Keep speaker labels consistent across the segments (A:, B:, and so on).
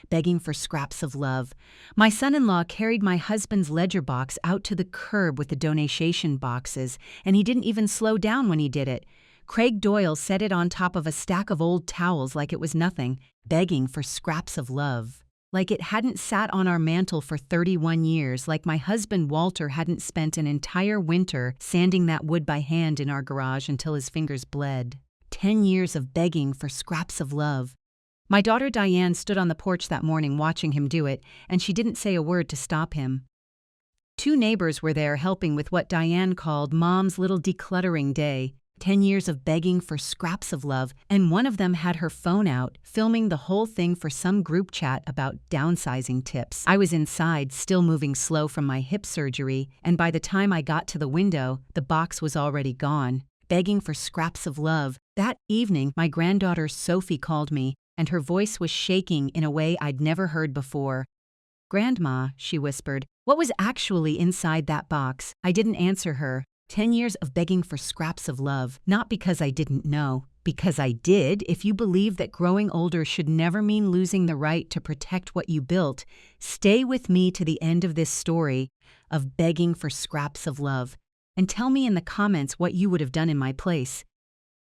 A: begging for scraps of love. My son-in-law carried my husband's ledger box out to the curb with the donation boxes, and he didn't even slow down when he did it. Craig Doyle set it on top of a stack of old towels like it was nothing, begging for scraps of love. Like it hadn't sat on our mantle for 31 years, like my husband Walter hadn't spent an entire winter sanding that wood by hand in our garage until his fingers bled. 10 years of begging for scraps of love. My daughter Diane stood on the porch that morning watching him do it, and she didn't say a word to stop him. 2 neighbors were there helping with what Diane called Mom's little decluttering day. 10 years of begging for scraps of love, and one of them had her phone out, filming the whole thing for some group chat about downsizing tips. I was inside, still moving slow from my hip surgery, and by the time I got to the window, the box was already gone. Begging for scraps of love. That evening, my granddaughter Sophie called me, and her voice was shaking in a way I'd never heard before. "Grandma," she whispered, "what was actually inside that box?" I didn't answer her. 10 years of begging for scraps of love, not because I didn't know, because I did. If you believe that growing older should never mean losing the right to protect what you built, stay with me to the end of this story of begging for scraps of love, and tell me in the comments what you would have done in my place.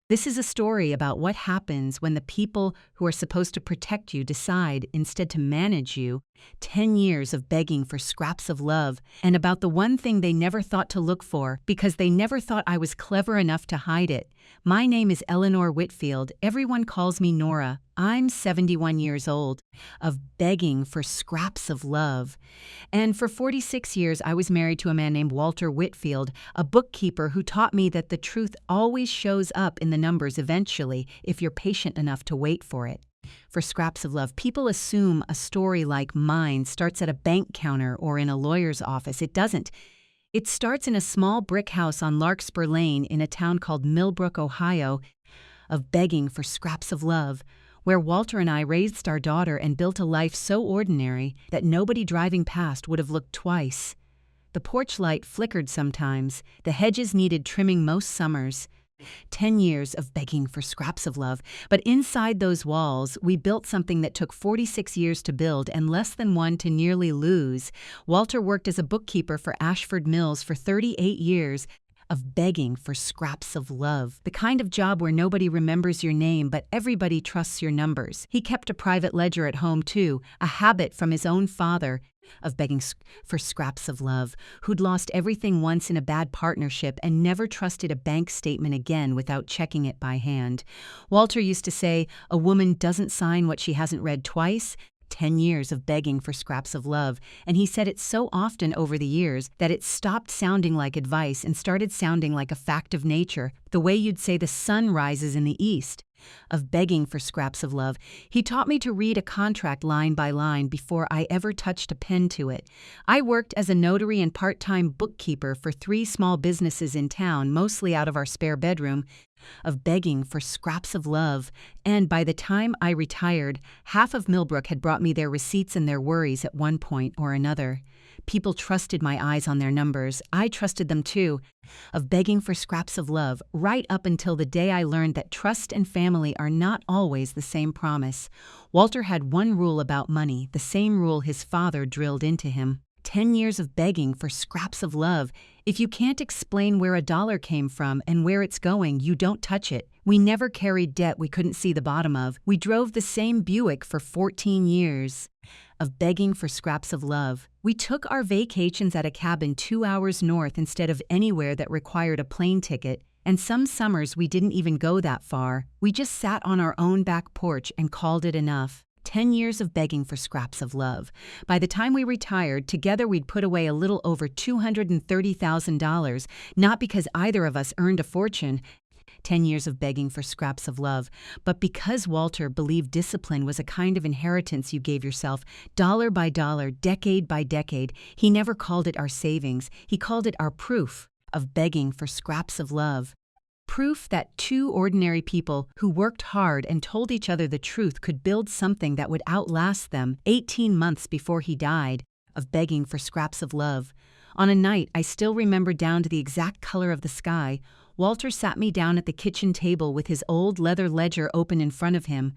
A: This is a story about what happens when the people who are supposed to protect you decide instead to manage you. 10 years of begging for scraps of love, and about the one thing they never thought to look for because they never thought I was clever enough to hide it. My name is Eleanor Whitfield. Everyone calls me Nora. I'm 71 years old. Of begging for scraps of love. And for 46 years, I was married to a man named Walter Whitfield, a bookkeeper who taught me that the truth always shows up in the numbers eventually if you're patient enough to wait for it. For scraps of love, people assume a story like mine starts at a bank counter or in a lawyer's office. It doesn't. It starts in a small brick house on Larkspur Lane in a town called Millbrook, Ohio, of begging for scraps of love, where Walter and I raised our daughter and built a life so ordinary that nobody driving past would have looked twice. The porch light flickered sometimes. The hedges needed trimming most summers. 10 years of begging for scraps of love, but inside those walls, we built something that took 46 years to build and less than 1 to nearly lose. Walter worked as a bookkeeper for Ashford Mills for 38 years, of begging for scraps of love, the kind of job where nobody remembers your name but everybody trusts your numbers. He kept a private ledger at home too, a habit from his own father, of begging for scraps of love, who'd lost everything once in a bad partnership and never trusted a bank statement again without checking it by hand. Walter used to say, "A woman doesn't sign what she hasn't read twice." 10 years of begging for scraps of love, and he said it so often over the years that it stopped sounding like advice and started sounding like a fact of nature, the way you'd say the sun rises in the east. Of begging for scraps of love, he taught me to read a contract line by line before I ever touched a pen to it. I worked as a notary and part-time bookkeeper for 3 small businesses in town, mostly out of our spare bedroom, of begging for scraps of love, and by the time I retired, half of Millbrook had brought me their receipts and their worries at one point or another. People trusted my eyes on their numbers. I trusted them too. Of begging for scraps of love, right up until the day I learned that trust and family are not always the same promise. Walter had one rule about money, the same rule his father drilled into him. 10 years of begging for scraps of love. If you can't explain where a dollar came from and where it's going, you don't touch it. We never carried debt we couldn't see the bottom of. We drove the same Buick for 14 years. Of begging for scraps of love. We took our vacations at a cabin 2 hours north instead of anywhere that required a plane ticket, and some summers we didn't even go that far. We just sat on our own back porch and called it enough. 10 years of begging for scraps of love. By the time we retired, together we'd put away a little over $230,000, not because either of us earned a fortune. 10 years of begging for scraps of love, but because Walter believed discipline was a kind of inheritance you gave yourself, dollar by dollar, decade by decade. He never called it our savings. He called it our proof of begging for scraps of love. Proof that 2 ordinary people who worked hard and told each other the truth could build something that would outlast them 18 months before he died, of begging for scraps of love. On a night I still remember down to the exact color of the sky, Walter sat me down at the kitchen table with his old leather ledger open in front of him.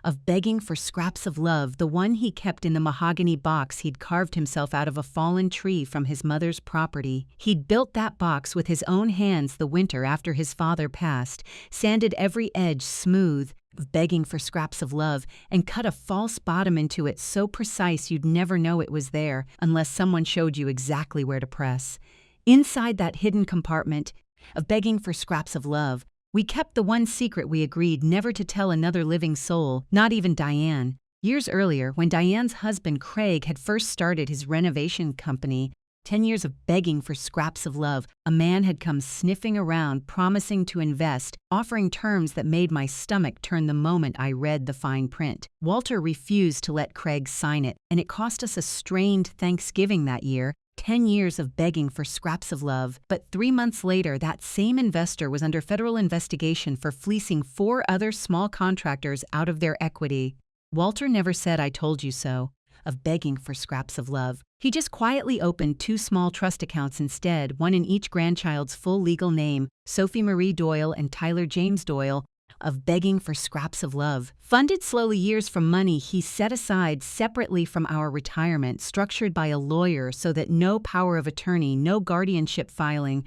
A: of begging for scraps of love, the one he kept in the mahogany box he'd carved himself out of a fallen tree from his mother's property. He'd built that box with his own hands the winter after his father passed, sanded every edge smooth, of begging for scraps of love, and cut a false bottom into it so precise you'd never know it was there unless someone showed you exactly where to press. Inside that hidden compartment of begging for scraps of love, we kept the one secret we agreed never to tell another living soul, not even Diane. Years earlier, when Diane's husband Craig had first started his renovation company, 10 years of begging for scraps of love, a man had come sniffing around, promising to invest, offering terms that made my stomach turn the moment I read the fine print. Walter refused to let Craig sign it, and it cost us a strained Thanksgiving that year. 10 years of begging for scraps of love, but 3 months later, that same investor was under federal investigation for fleecing 4 other small contractors out of their equity. Walter never said "I told you so" of begging for scraps of love. He just quietly opened 2 small trust accounts instead, one in each grandchild's full legal name, Sophie Marie Doyle and Tyler James Doyle, of begging for scraps of love. Funded slowly years from money he set aside separately from our retirement, structured by a lawyer so that no power of attorney, no guardianship filing,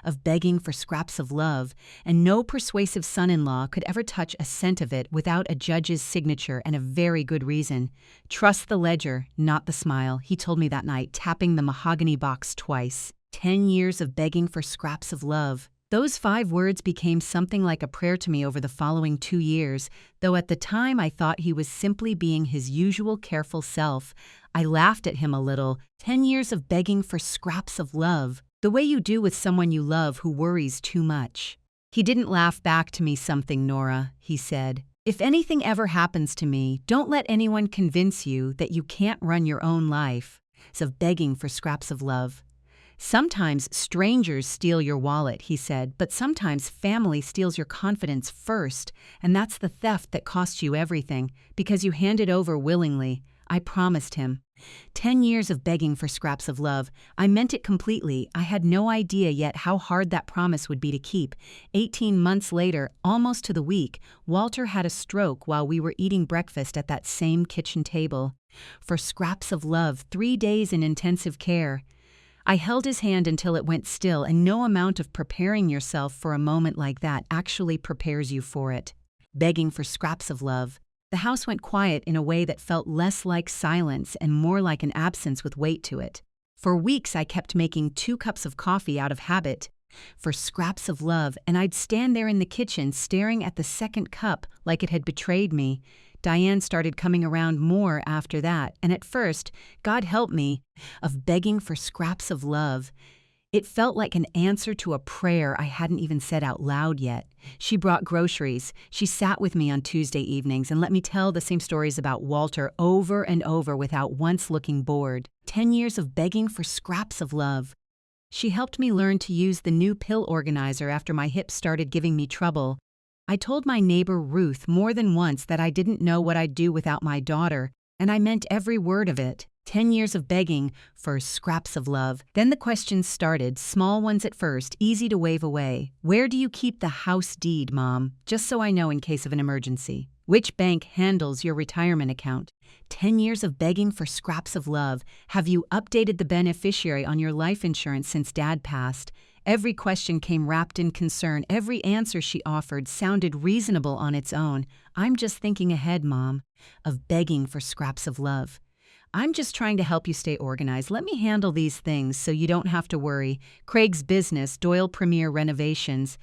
A: of begging for scraps of love, and no persuasive son-in-law could ever touch a cent of it without a judge's signature and a very good reason. Trust the ledger, not the smile, he told me that night, tapping the mahogany box twice. 10 years of begging for scraps of love. Those 5 words became something like a prayer to me over the following 2 years, though at the time I thought he was simply being his usual careful self. I laughed at him a little. 10 years of begging for scraps of love, the way you do with someone you love who worries too much. He didn't laugh back to me something, Nora, he said. If anything ever happens to me, don't let anyone convince you that you can't run your own life. So begging for scraps of love. Sometimes strangers steal your wallet, he said, but sometimes family steals your confidence first, and that's the theft that costs you everything, because you hand it over willingly. I promised him. 10 years of begging for scraps of love. I meant it completely. I had no idea yet how hard that promise would be to keep. 18 months later, almost to the week, Walter had a stroke while we were eating breakfast at that same kitchen table. For scraps of love, 3 days in intensive care. I held his hand until it went still, and no amount of preparing yourself for a moment like that actually prepares you for it. Begging for scraps of love. The house went quiet in a way that felt less like silence and more like an absence with weight to it. For weeks I kept making 2 cups of coffee out of habit. For scraps of love, and I'd stand there in the kitchen staring at the second cup like it had betrayed me. Diane started coming around more after that, and at first, God help me, of begging for scraps of love. It felt like an answer to a prayer I hadn't even said out loud yet. She brought groceries. She sat with me on Tuesday evenings and let me tell the same stories about Walter over and over without once looking bored. 10 years of begging for scraps of love. She helped me learn to use the new pill organizer after my hips started giving me trouble. I told my neighbor Ruth more than once that I didn't know what I'd do without my daughter, and I meant every word of it. 10 years of begging for scraps of love. Then the questions started, small ones at first, easy to wave away. Where do you keep the house deed, Mom? Just so I know in case of an emergency. Which bank handles your retirement account? 10 years of begging for scraps of love. Have you updated the beneficiary on your life insurance since Dad passed? Every question came wrapped in concern. Every answer she offered sounded reasonable on its own. I'm just thinking ahead, Mom, of begging for scraps of love. I'm just trying to help you stay organized. Let me handle these things so you don't have to worry. Craig's business, Doyle Premier Renovations.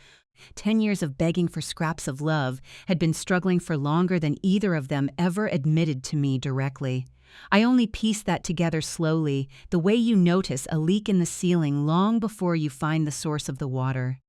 A: 10 years of begging for scraps of love had been struggling for longer than either of them ever admitted to me directly. I only pieced that together slowly, the way you notice a leak in the ceiling long before you find the source of the water.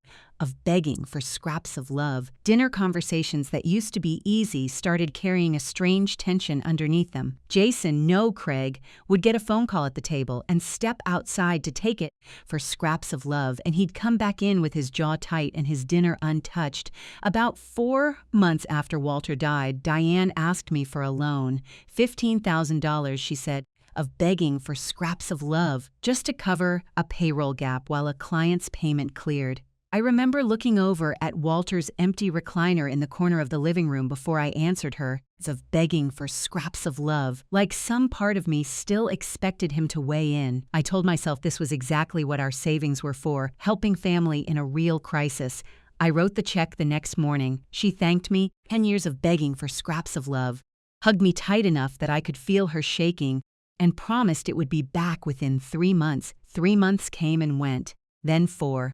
A: Of begging for scraps of love. Dinner conversations that used to be easy started carrying a strange tension underneath them. Jason, no Craig, would get a phone call at the table and step outside to take it for scraps of love, and he'd come back in with his jaw tight and his dinner untouched. About 4 months after Walter died, Diane asked me for a loan. $15,000, she said, of begging for scraps of love, just to cover a payroll gap while a client's payment cleared. I remember looking over at Walter's empty recliner in the corner of the living room before I answered her, of begging for scraps of love, like some part of me still expected him to weigh in. I told myself this was exactly what our savings were for, helping family in a real crisis. I wrote the check the next morning. She thanked me, 10 years of begging for scraps of love, hugged me tight enough that I could feel her shaking, and promised it would be back within 3 months. 3 months came and went, then 4.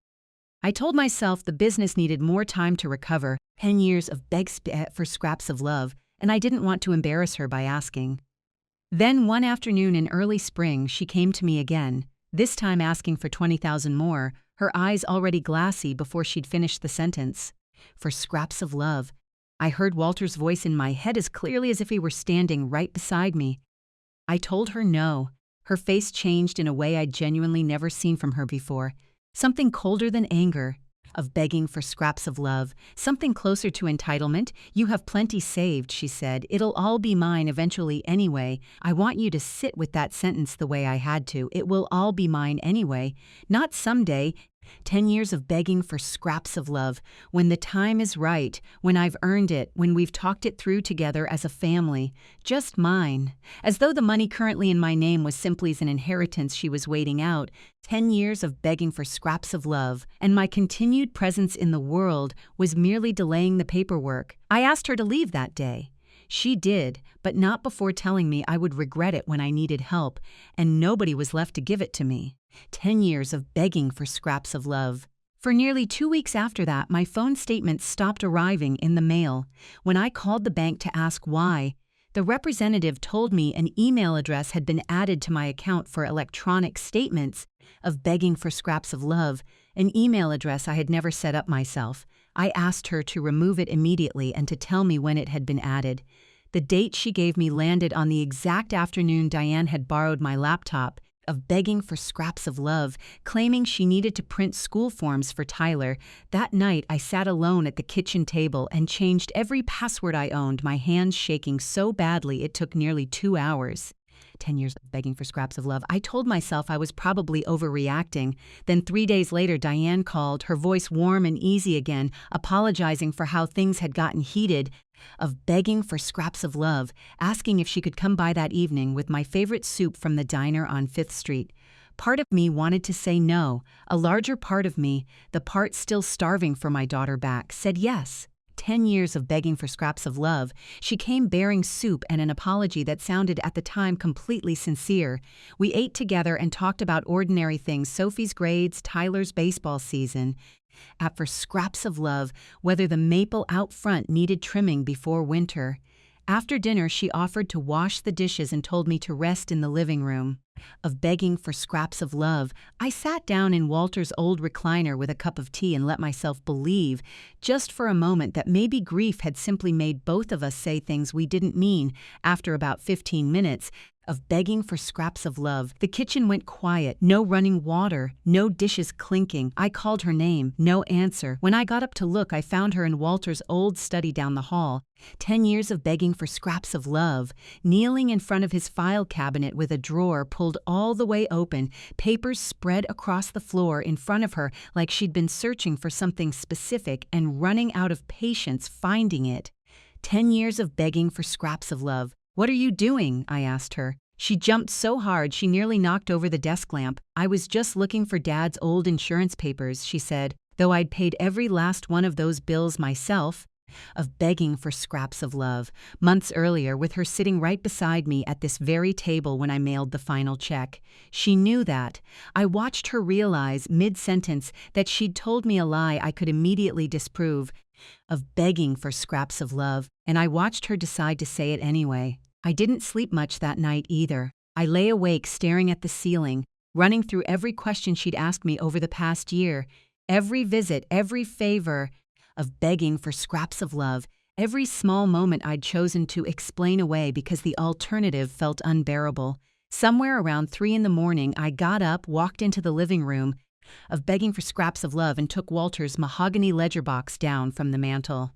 A: I told myself the business needed more time to recover, 10 years of begs for scraps of love, and I didn't want to embarrass her by asking. Then one afternoon in early spring, she came to me again, this time asking for 20,000 more, her eyes already glassy before she'd finished the sentence. For scraps of love. I heard Walter's voice in my head as clearly as if he were standing right beside me. I told her no. Her face changed in a way I'd genuinely never seen from her before. Something colder than anger, of begging for scraps of love, something closer to entitlement. You have plenty saved, she said. It'll all be mine eventually anyway. I want you to sit with that sentence the way I had to. It will all be mine anyway. Not someday. 10 years of begging for scraps of love, when the time is right, when I've earned it, when we've talked it through together as a family. Just mine. As though the money currently in my name was simply an inheritance she was waiting out. 10 years of begging for scraps of love, and my continued presence in the world was merely delaying the paperwork. I asked her to leave that day. She did, but not before telling me I would regret it when I needed help, and nobody was left to give it to me. 10 years of begging for scraps of love. For nearly 2 weeks after that, my phone statements stopped arriving in the mail. When I called the bank to ask why, the representative told me an email address had been added to my account for electronic statements of begging for scraps of love, an email address I had never set up myself. I asked her to remove it immediately and to tell me when it had been added. The date she gave me landed on the exact afternoon Diane had borrowed my laptop, of begging for scraps of love, claiming she needed to print school forms for Tyler. That night, I sat alone at the kitchen table and changed every password I owned, my hands shaking so badly it took nearly 2 hours. 10 years of begging for scraps of love. I told myself I was probably overreacting. Then 3 days later, Diane called, her voice warm and easy again, apologizing for how things had gotten heated, of begging for scraps of love, asking if she could come by that evening with my favorite soup from the diner on 5th Street. Part of me wanted to say no. A larger part of me, the part still starving for my daughter back, said yes. 10 years of begging for scraps of love. She came bearing soup and an apology that sounded at the time completely sincere. We ate together and talked about ordinary things, Sophie's grades, Tyler's baseball season. For scraps of love, whether the maple out front needed trimming before winter. After dinner, she offered to wash the dishes and told me to rest in the living room. Of begging for scraps of love, I sat down in Walter's old recliner with a cup of tea and let myself believe, just for a moment, that maybe grief had simply made both of us say things we didn't mean. After about 15 minutes, of begging for scraps of love, the kitchen went quiet, no running water, no dishes clinking. I called her name, no answer. When I got up to look, I found her in Walter's old study down the hall. 10 years of begging for scraps of love, kneeling in front of his file cabinet with a drawer pulled all the way open, papers spread across the floor in front of her like she'd been searching for something specific and running out of patience finding it. 10 years of begging for scraps of love. "What are you doing?" I asked her. She jumped so hard she nearly knocked over the desk lamp. "I was just looking for Dad's old insurance papers," she said, though I'd paid every last one of those bills myself. Of begging for scraps of love. Months earlier, with her sitting right beside me at this very table when I mailed the final check. She knew that. I watched her realize, mid-sentence, that she'd told me a lie I could immediately disprove. Of begging for scraps of love, and I watched her decide to say it anyway. I didn't sleep much that night either. I lay awake staring at the ceiling, running through every question she'd asked me over the past year, every visit, every favor. Of begging for scraps of love, every small moment I'd chosen to explain away because the alternative felt unbearable. Somewhere around 3 in the morning, I got up, walked into the living room, of begging for scraps of love, and took Walter's mahogany ledger box down from the mantel.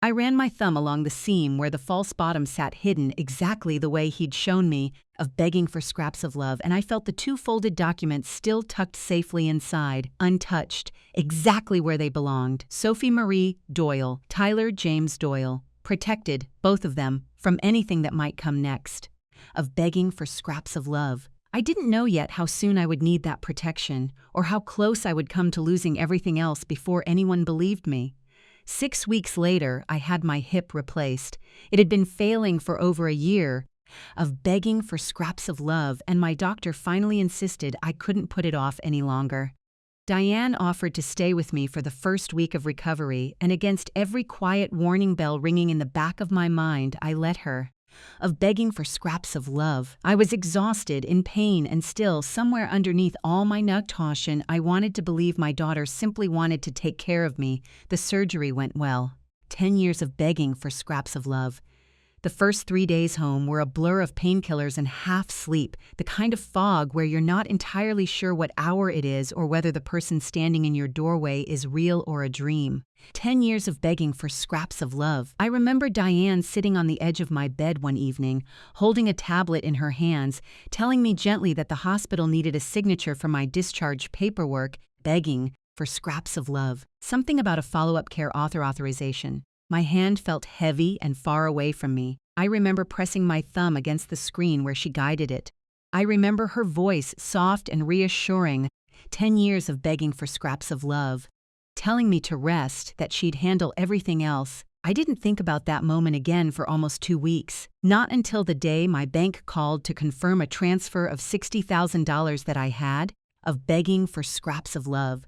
A: I ran my thumb along the seam where the false bottom sat hidden exactly the way he'd shown me, of begging for scraps of love, and I felt the two folded documents still tucked safely inside, untouched, exactly where they belonged. Sophie Marie Doyle, Tyler James Doyle, protected, both of them, from anything that might come next. Of begging for scraps of love. I didn't know yet how soon I would need that protection, or how close I would come to losing everything else before anyone believed me. 6 weeks later, I had my hip replaced. It had been failing for over a year. Of begging for scraps of love, and my doctor finally insisted I couldn't put it off any longer. Diane offered to stay with me for the first week of recovery, and against every quiet warning bell ringing in the back of my mind, I let her. Of begging for scraps of love. I was exhausted, in pain, and still, somewhere underneath all my caution, I wanted to believe my daughter simply wanted to take care of me. The surgery went well. 10 years of begging for scraps of love. The first 3 days home were a blur of painkillers and half sleep, the kind of fog where you're not entirely sure what hour it is or whether the person standing in your doorway is real or a dream. 10 years of begging for scraps of love. I remember Diane sitting on the edge of my bed one evening, holding a tablet in her hands, telling me gently that the hospital needed a signature for my discharge paperwork, begging for scraps of love. Something about a follow-up care authorization. My hand felt heavy and far away from me. I remember pressing my thumb against the screen where she guided it. I remember her voice, soft and reassuring. 10 years of begging for scraps of love. Telling me to rest, that she'd handle everything else. I didn't think about that moment again for almost 2 weeks. Not until the day my bank called to confirm a transfer of $60,000 that I had. Of begging for scraps of love.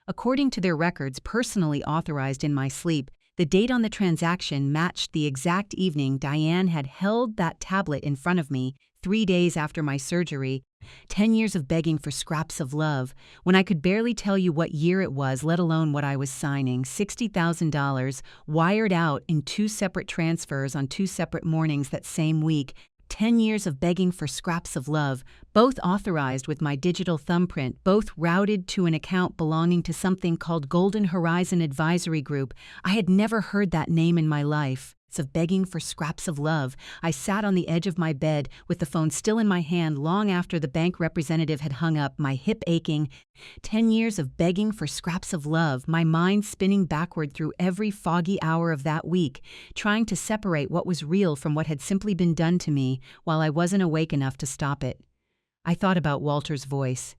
A: According to their records personally authorized in my sleep, the date on the transaction matched the exact evening Diane had held that tablet in front of me 3 days after my surgery. 10 years of begging for scraps of love, when I could barely tell you what year it was, let alone what I was signing. $60,000 wired out in 2 separate transfers on 2 separate mornings that same week. 10 years of begging for scraps of love, both authorized with my digital thumbprint, both routed to an account belonging to something called Golden Horizon Advisory Group. I had never heard that name in my life. Of begging for scraps of love. I sat on the edge of my bed with the phone still in my hand long after the bank representative had hung up, my hip aching. 10 years of begging for scraps of love, my mind spinning backward through every foggy hour of that week, trying to separate what was real from what had simply been done to me while I wasn't awake enough to stop it. I thought about Walter's voice.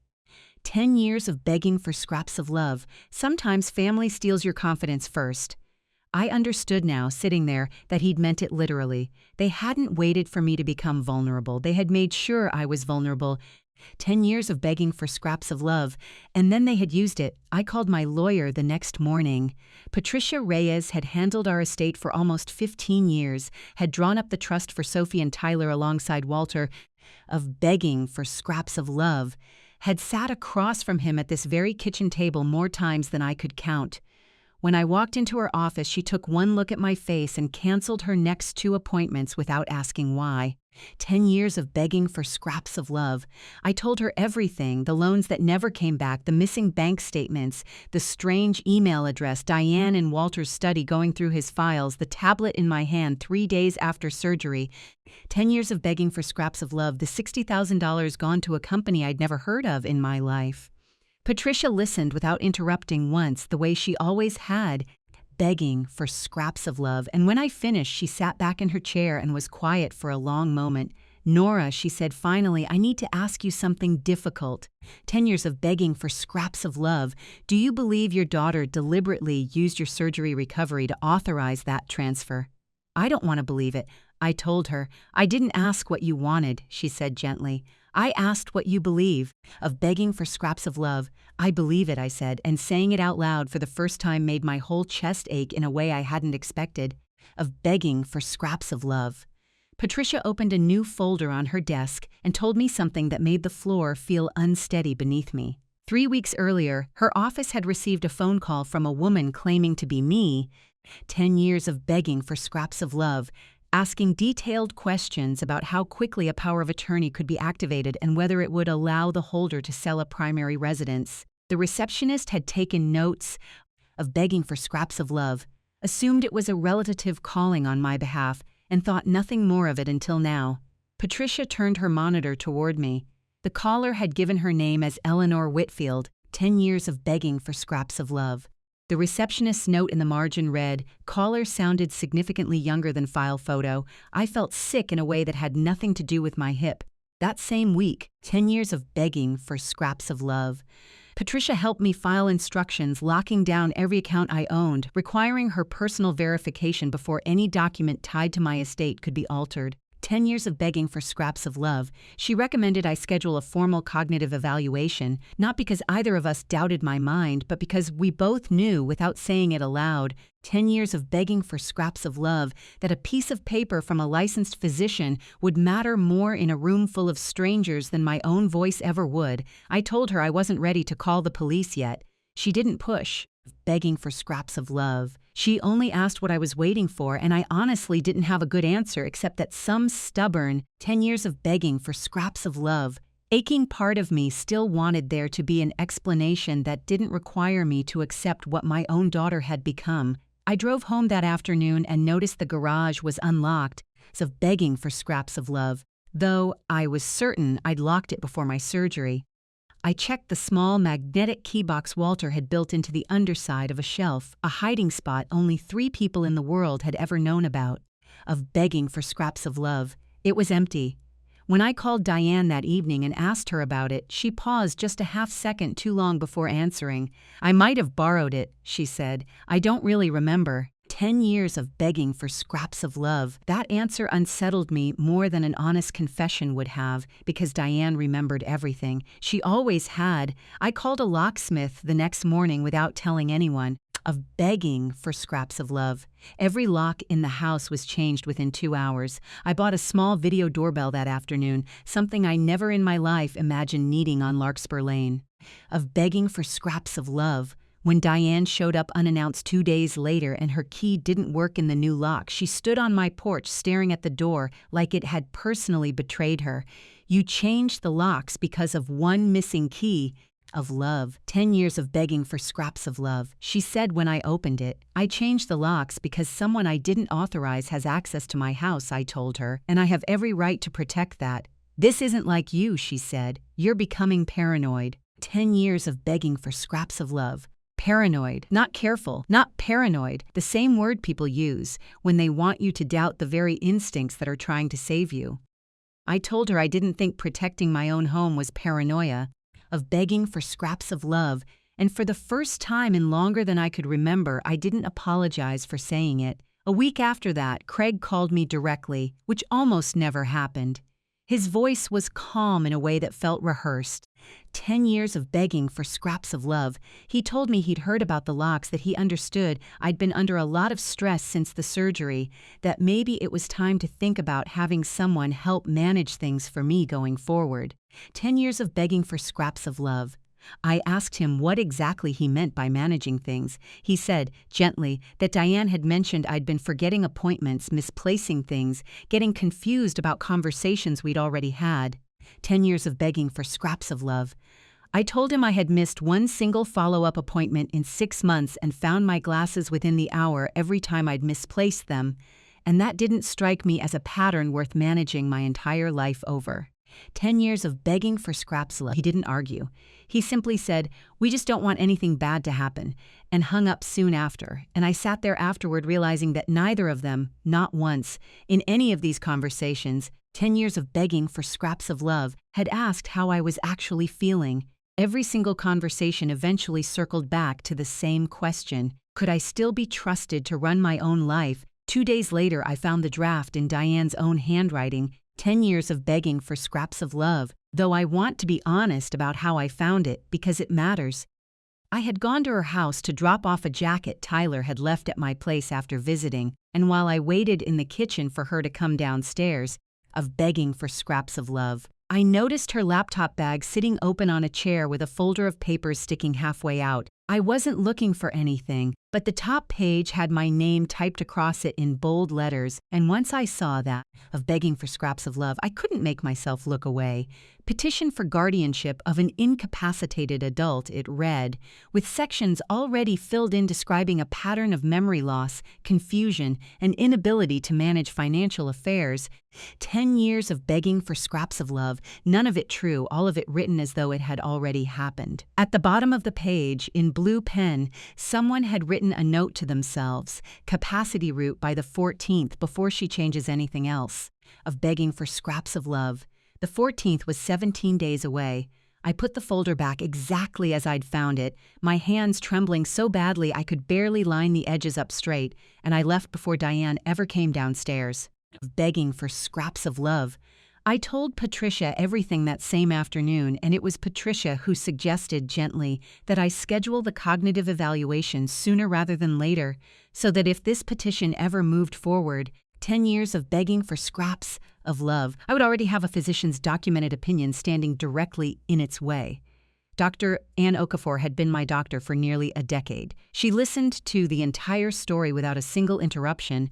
A: 10 years of begging for scraps of love. Sometimes family steals your confidence first. I understood now, sitting there, that he'd meant it literally. They hadn't waited for me to become vulnerable. They had made sure I was vulnerable. 10 years of begging for scraps of love, and then they had used it. I called my lawyer the next morning. Patricia Reyes had handled our estate for almost 15 years, had drawn up the trust for Sophie and Tyler alongside Walter. Of begging for scraps of love, had sat across from him at this very kitchen table more times than I could count. When I walked into her office, she took one look at my face and canceled her next 2 appointments without asking why. 10 years of begging for scraps of love. I told her everything, the loans that never came back, the missing bank statements, the strange email address, Diane in Walter's study going through his files, the tablet in my hand 3 days after surgery. 10 years of begging for scraps of love, the $60,000 gone to a company I'd never heard of in my life. Patricia listened without interrupting once, the way she always had, begging for scraps of love, and when I finished, she sat back in her chair and was quiet for a long moment. "Nora," she said finally, "I need to ask you something difficult. 10 years of begging for scraps of love. Do you believe your daughter deliberately used your surgery recovery to authorize that transfer?" "I don't want to believe it," I told her. "I didn't ask what you wanted," she said gently. "I asked what you believe." Of begging for scraps of love. "I believe it," I said, and saying it out loud for the first time made my whole chest ache in a way I hadn't expected. Of begging for scraps of love. Patricia opened a new folder on her desk and told me something that made the floor feel unsteady beneath me. 3 weeks earlier, her office had received a phone call from a woman claiming to be me. 10 years of begging for scraps of love, asking detailed questions about how quickly a power of attorney could be activated and whether it would allow the holder to sell a primary residence. The receptionist had taken notes. Of begging for scraps of love. assumed it was a relative calling on my behalf, and thought nothing more of it until now. Patricia turned her monitor toward me. The caller had given her name as Eleanor Whitfield, 10 years of begging for scraps of love. The receptionist's note in the margin read, "Caller sounded significantly younger than file photo. I felt sick in a way that had nothing to do with my hip." That same week, 10 years of begging for scraps of love. Patricia helped me file instructions locking down every account I owned, requiring her personal verification before any document tied to my estate could be altered. 10 years of begging for scraps of love. She recommended I schedule a formal cognitive evaluation, not because either of us doubted my mind, but because we both knew, without saying it aloud, 10 years of begging for scraps of love, that a piece of paper from a licensed physician would matter more in a room full of strangers than my own voice ever would. I told her I wasn't ready to call the police yet. She didn't push. Begging for scraps of love. She only asked what I was waiting for, and I honestly didn't have a good answer except that some stubborn 10 years of begging for scraps of love. Aching part of me still wanted there to be an explanation that didn't require me to accept what my own daughter had become. I drove home that afternoon and noticed the garage was unlocked, of begging for scraps of love, though I was certain I'd locked it before my surgery. I checked the small magnetic keybox Walter had built into the underside of a shelf, a hiding spot only 3 people in the world had ever known about, of begging for scraps of love. It was empty. When I called Diane that evening and asked her about it, she paused just a half-second too long before answering. "I might have borrowed it," she said. "I don't really remember." 10 years of begging for scraps of love. That answer unsettled me more than an honest confession would have, because Diane remembered everything. She always had. I called a locksmith the next morning without telling anyone. Of begging for scraps of love. Every lock in the house was changed within 2 hours. I bought a small video doorbell that afternoon, something I never in my life imagined needing on Larkspur Lane. Of begging for scraps of love. When Diane showed up unannounced 2 days later and her key didn't work in the new lock, she stood on my porch staring at the door like it had personally betrayed her. "You changed the locks because of one missing key." Of love. 10 years of begging for scraps of love. She said when I opened it, "I changed the locks because someone I didn't authorize has access to my house," I told her, "and I have every right to protect that." "This isn't like you," she said. "You're becoming paranoid." 10 years of begging for scraps of love. Paranoid, not careful, not paranoid, the same word people use when they want you to doubt the very instincts that are trying to save you. I told her I didn't think protecting my own home was paranoia. Of begging for scraps of love, and for the first time in longer than I could remember, I didn't apologize for saying it. A week after that, Craig called me directly, which almost never happened. His voice was calm in a way that felt rehearsed. 10 years of begging for scraps of love. He told me he'd heard about the locks, that he understood I'd been under a lot of stress since the surgery, that maybe it was time to think about having someone help manage things for me going forward. 10 years of begging for scraps of love. I asked him what exactly he meant by managing things. He said, gently, that Diane had mentioned I'd been forgetting appointments, misplacing things, getting confused about conversations we'd already had. 10 years of begging for scraps of love. I told him I had missed one single follow-up appointment in 6 months and found my glasses within the hour every time I'd misplaced them, and that didn't strike me as a pattern worth managing my entire life over. 10 years of begging for scraps of love. He didn't argue. He simply said, "We just don't want anything bad to happen," and hung up soon after. And I sat there afterward realizing that neither of them, not once, in any of these conversations, 10 years of begging for scraps of love, had asked how I was actually feeling. Every single conversation eventually circled back to the same question. Could I still be trusted to run my own life? 2 days later, I found the draft in Diane's own handwriting. 10 years of begging for scraps of love, though I want to be honest about how I found it because it matters. I had gone to her house to drop off a jacket Tyler had left at my place after visiting, and while I waited in the kitchen for her to come downstairs, of begging for scraps of love, I noticed her laptop bag sitting open on a chair with a folder of papers sticking halfway out. I wasn't looking for anything, but the top page had my name typed across it in bold letters, and once I saw that, of begging for scraps of love, I couldn't make myself look away. Petition for guardianship of an incapacitated adult, it read, with sections already filled in describing a pattern of memory loss, confusion, and inability to manage financial affairs. 10 years of begging for scraps of love, none of it true, all of it written as though it had already happened. At the bottom of the page, in blue pen, someone had written a note to themselves, capacity route by the 14th before she changes anything else, of begging for scraps of love. The 14th was 17 days away. I put the folder back exactly as I'd found it, my hands trembling so badly I could barely line the edges up straight, and I left before Diane ever came downstairs. Begging for scraps of love. I told Patricia everything that same afternoon, and it was Patricia who suggested gently that I schedule the cognitive evaluation sooner rather than later, so that if this petition ever moved forward, 10 years of begging for scraps of love, I would already have a physician's documented opinion standing directly in its way. Dr. Ann Okafor had been my doctor for nearly a decade. She listened to the entire story without a single interruption,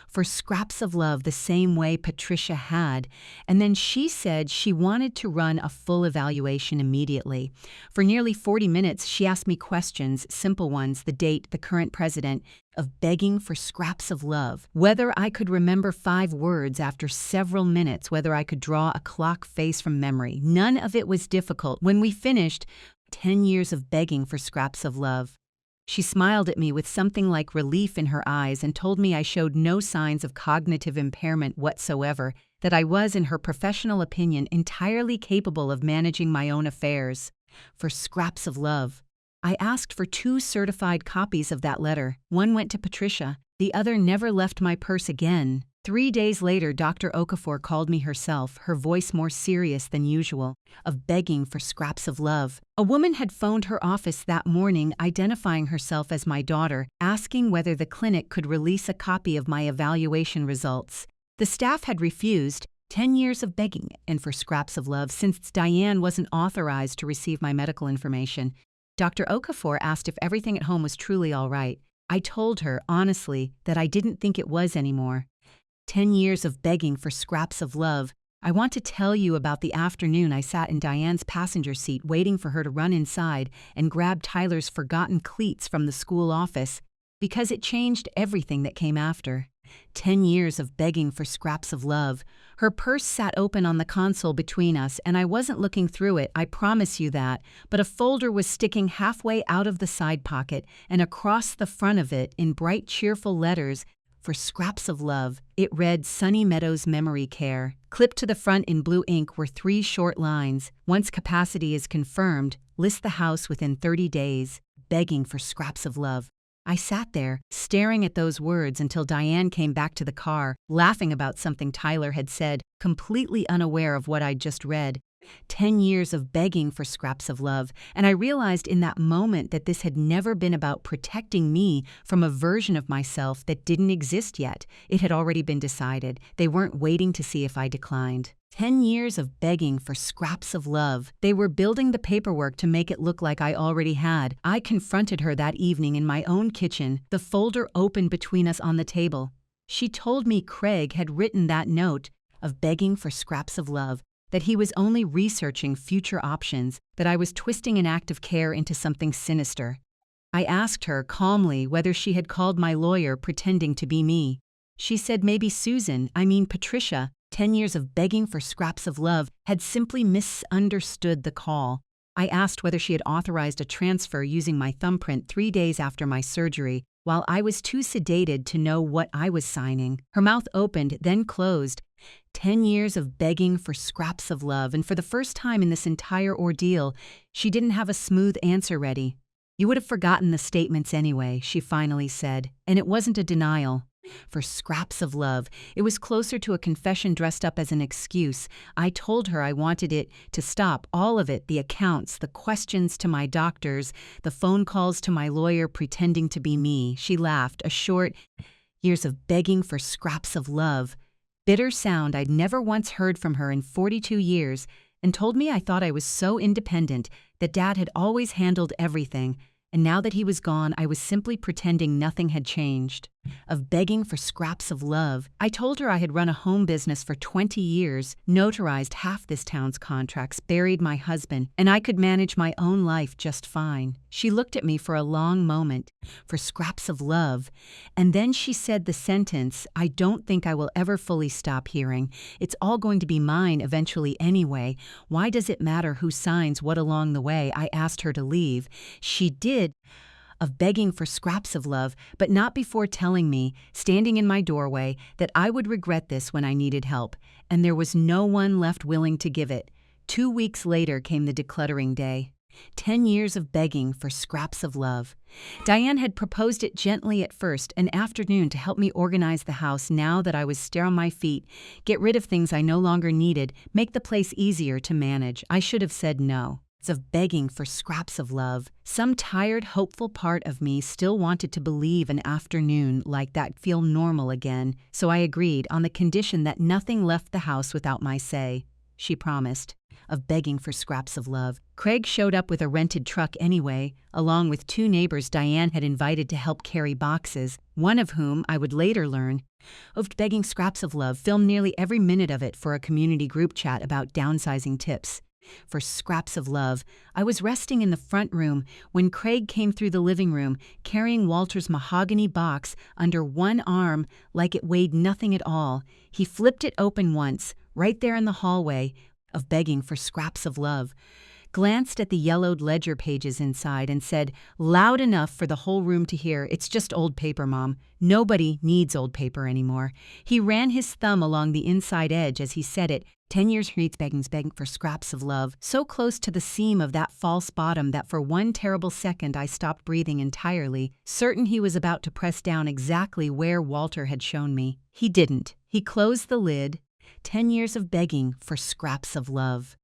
A: for scraps of love the same way Patricia had, and then she said she wanted to run a full evaluation immediately. For nearly 40 minutes, she asked me questions, simple ones, the date, the current president, of begging for scraps of love, whether I could remember 5 words after several minutes, whether I could draw a clock face from memory. None of it was difficult. When we finished, 10 years of begging for scraps of love. She smiled at me with something like relief in her eyes and told me I showed no signs of cognitive impairment whatsoever, that I was, in her professional opinion, entirely capable of managing my own affairs. For scraps of love. I asked for 2 certified copies of that letter. One went to Patricia. The other never left my purse again. 3 days later, Dr. Okafor called me herself, her voice more serious than usual, of begging for scraps of love. A woman had phoned her office that morning identifying herself as my daughter, asking whether the clinic could release a copy of my evaluation results. The staff had refused. 10 years of begging and for scraps of love since Diane wasn't authorized to receive my medical information. Dr. Okafor asked if everything at home was truly all right. I told her, honestly, that I didn't think it was anymore. 10 years of begging for scraps of love. I want to tell you about the afternoon I sat in Diane's passenger seat waiting for her to run inside and grab Tyler's forgotten cleats from the school office, because it changed everything that came after. 10 years of begging for scraps of love. Her purse sat open on the console between us, and I wasn't looking through it, I promise you that, but a folder was sticking halfway out of the side pocket, and across the front of it, in bright, cheerful letters, for scraps of love, it read Sunny Meadows Memory Care. Clipped to the front in blue ink were 3 short lines. Once capacity is confirmed, list the house within 30 days. Begging for scraps of love. I sat there, staring at those words until Diane came back to the car, laughing about something Tyler had said, completely unaware of what I'd just read. 10 years of begging for scraps of love, and I realized in that moment that this had never been about protecting me from a version of myself that didn't exist yet. It had already been decided. They weren't waiting to see if I declined. 10 years of begging for scraps of love. They were building the paperwork to make it look like I already had. I confronted her that evening in my own kitchen, the folder open between us on the table. She told me Craig had written that note of begging for scraps of love, that he was only researching future options, that I was twisting an act of care into something sinister. I asked her calmly whether she had called my lawyer pretending to be me. She said maybe Patricia, 10 years of begging for scraps of love, had simply misunderstood the call. I asked whether she had authorized a transfer using my thumbprint 3 days after my surgery, while I was too sedated to know what I was signing. Her mouth opened, then closed. 10 years of begging for scraps of love, and for the first time in this entire ordeal, she didn't have a smooth answer ready. You would have forgotten the statements anyway, she finally said, and it wasn't a denial. For scraps of love, it was closer to a confession dressed up as an excuse. I told her I wanted it to stop, all of it, the accounts, the questions to my doctors, the phone calls to my lawyer pretending to be me. She laughed, a short, years of begging for scraps of love. Bitter sound I'd never once heard from her in 42 years, and told me I thought I was so independent, that Dad had always handled everything, and now that he was gone I was simply pretending nothing had changed. of begging for scraps of love. I told her I had run a home business for 20 years, notarized half this town's contracts, buried my husband, and I could manage my own life just fine. She looked at me for a long moment, for scraps of love, and then she said the sentence I don't think I will ever fully stop hearing. It's all going to be mine eventually anyway. Why does it matter who signs what along the way? I asked her to leave. She did, of begging for scraps of love, but not before telling me, standing in my doorway, that I would regret this when I needed help, and there was no one left willing to give it. 2 weeks later came the decluttering day. 10 years of begging for scraps of love. Diane had proposed it gently at first, an afternoon, to help me organize the house now that I was still on my feet, get rid of things I no longer needed, make the place easier to manage. I should have said no. Of begging for scraps of love. Some tired, hopeful part of me still wanted to believe an afternoon like that feel normal again, so I agreed on the condition that nothing left the house without my say. She promised. Of begging for scraps of love. Craig showed up with a rented truck anyway, along with 2 neighbors Diane had invited to help carry boxes, one of whom, I would later learn, of begging scraps of love, filmed nearly every minute of it for a community group chat about downsizing tips. For scraps of love, I was resting in the front room when Craig came through the living room, carrying Walter's mahogany box under one arm like it weighed nothing at all. He flipped it open once, right there in the hallway, of begging for scraps of love, glanced at the yellowed ledger pages inside and said, loud enough for the whole room to hear, "It's just old paper, Mom. Nobody needs old paper anymore." He ran his thumb along the inside edge as he said it. 10 years reads begging for scraps of love, so close to the seam of that false bottom that for one terrible second I stopped breathing entirely, certain he was about to press down exactly where Walter had shown me. He didn't. He closed the lid. 10 years of begging for scraps of love.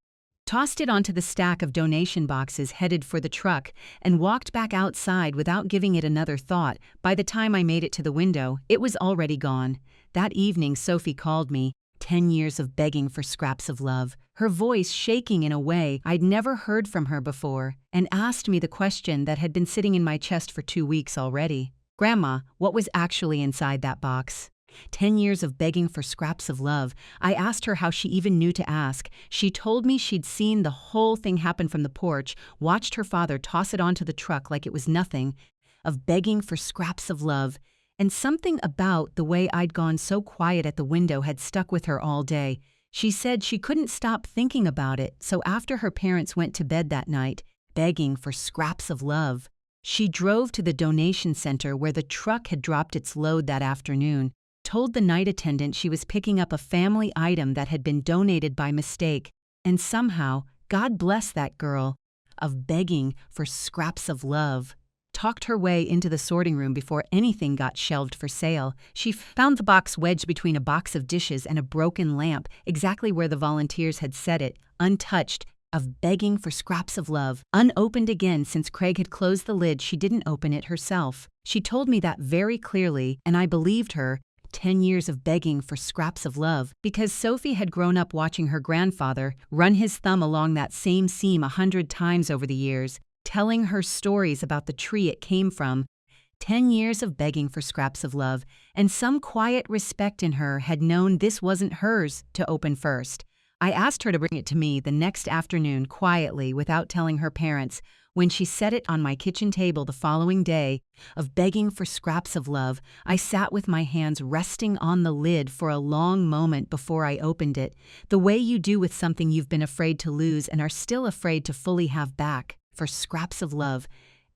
A: Tossed it onto the stack of donation boxes headed for the truck, and walked back outside without giving it another thought. By the time I made it to the window, it was already gone. That evening Sophie called me. 10 years of begging for scraps of love, her voice shaking in a way I'd never heard from her before, and asked me the question that had been sitting in my chest for 2 weeks already. Grandma, what was actually inside that box? 10 years of begging for scraps of love. I asked her how she even knew to ask. She told me she'd seen the whole thing happen from the porch, watched her father toss it onto the truck like it was nothing, of begging for scraps of love. And something about the way I'd gone so quiet at the window had stuck with her all day. She said she couldn't stop thinking about it, so after her parents went to bed that night, begging for scraps of love, she drove to the donation center where the truck had dropped its load that afternoon, told the night attendant she was picking up a family item that had been donated by mistake, and somehow, God bless that girl, of begging for scraps of love, talked her way into the sorting room before anything got shelved for sale. She found the box wedged between a box of dishes and a broken lamp, exactly where the volunteers had set it, untouched, of begging for scraps of love, unopened again since Craig had closed the lid. She didn't open it herself. She told me that very clearly, and I believed her. 10 years of begging for scraps of love, because Sophie had grown up watching her grandfather run his thumb along that same seam 100 times over the years, telling her stories about the tree it came from. 10 years of begging for scraps of love, and some quiet respect in her had known this wasn't hers to open first. I asked her to bring it to me the next afternoon quietly without telling her parents. When she set it on my kitchen table the following day, of begging for scraps of love, I sat with my hands resting on the lid for a long moment before I opened it, the way you do with something you've been afraid to lose and are still afraid to fully have back. For scraps of love.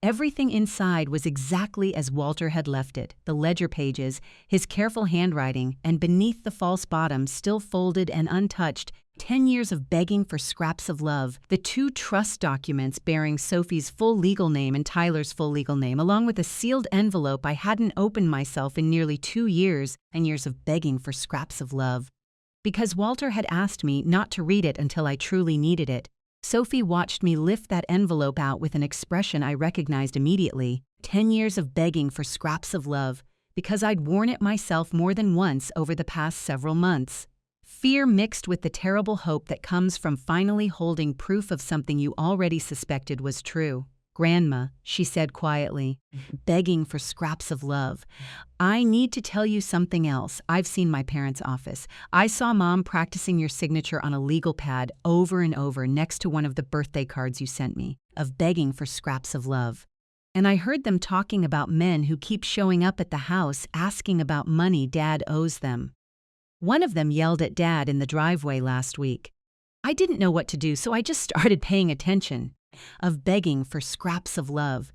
A: Everything inside was exactly as Walter had left it, the ledger pages, his careful handwriting, and beneath the false bottom, still folded and untouched, 10 years of begging for scraps of love, the 2 trust documents bearing Sophie's full legal name and Tyler's full legal name, along with a sealed envelope I hadn't opened myself in nearly 2 years, and years of begging for scraps of love. Because Walter had asked me not to read it until I truly needed it, Sophie watched me lift that envelope out with an expression I recognized immediately. 10 years of begging for scraps of love, because I'd worn it myself more than once over the past several months. Fear mixed with the terrible hope that comes from finally holding proof of something you already suspected was true. "Grandma," she said quietly, begging for scraps of love. "I need to tell you something else. I've seen my parents' office. I saw Mom practicing your signature on a legal pad over and over next to one of the birthday cards you sent me, of begging for scraps of love. And I heard them talking about men who keep showing up at the house asking about money Dad owes them. One of them yelled at Dad in the driveway last week. I didn't know what to do, so I just started paying attention. Of begging for scraps of love.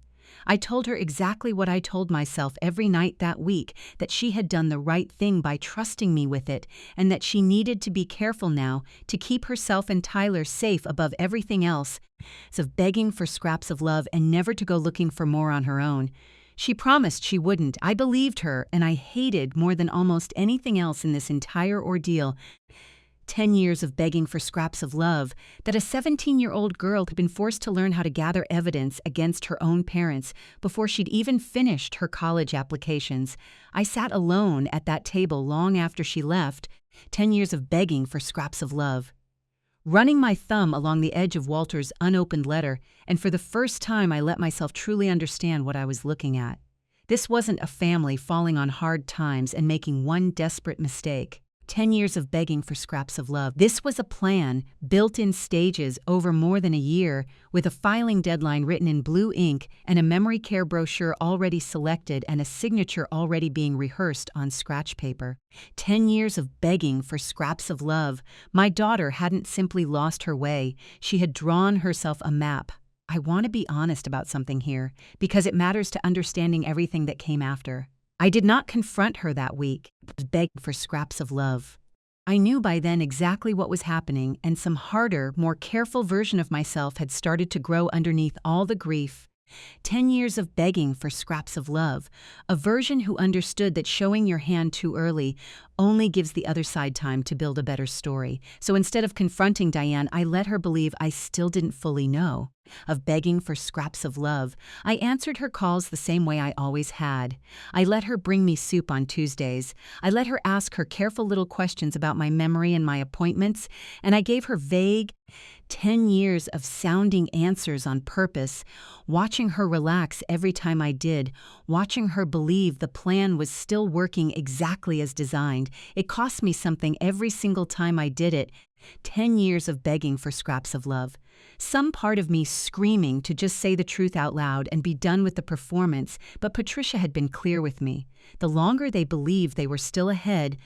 A: I told her exactly what I told myself every night that week, that she had done the right thing by trusting me with it, and that she needed to be careful now to keep herself and Tyler safe above everything else. Of begging for scraps of love and never to go looking for more on her own. She promised she wouldn't. I believed her, and I hated more than almost anything else in this entire ordeal 10 years of begging for scraps of love, that a 17-year-old girl had been forced to learn how to gather evidence against her own parents before she'd even finished her college applications. I sat alone at that table long after she left, 10 years of begging for scraps of love. Running my thumb along the edge of Walter's unopened letter, and for the first time I let myself truly understand what I was looking at. This wasn't a family falling on hard times and making one desperate mistake. 10 years of begging for scraps of love. This was a plan, built in stages over more than a year, with a filing deadline written in blue ink and a memory care brochure already selected and a signature already being rehearsed on scratch paper. 10 years of begging for scraps of love. My daughter hadn't simply lost her way. She had drawn herself a map. I want to be honest about something here, because it matters to understanding everything that came after. I did not confront her that week, begged for scraps of love. I knew by then exactly what was happening, and some harder, more careful version of myself had started to grow underneath all the grief. 10 years of begging for scraps of love, a version who understood that showing your hand too early only gives the other side time to build a better story. So instead of confronting Diane, I let her believe I still didn't fully know. Of begging for scraps of love, I answered her calls the same way I always had. I let her bring me soup on Tuesdays. I let her ask her careful little questions about my memory and my appointments, and I gave her vague, 10 years of sounding answers on purpose, watching her relax every time I did, watching her believe the plan was still working exactly as designed. It cost me something every single time I did it. 10 years of begging for scraps of love. Some part of me screaming to just say the truth out loud and be done with the performance, but Patricia had been clear with me. The longer they believed they were still ahead,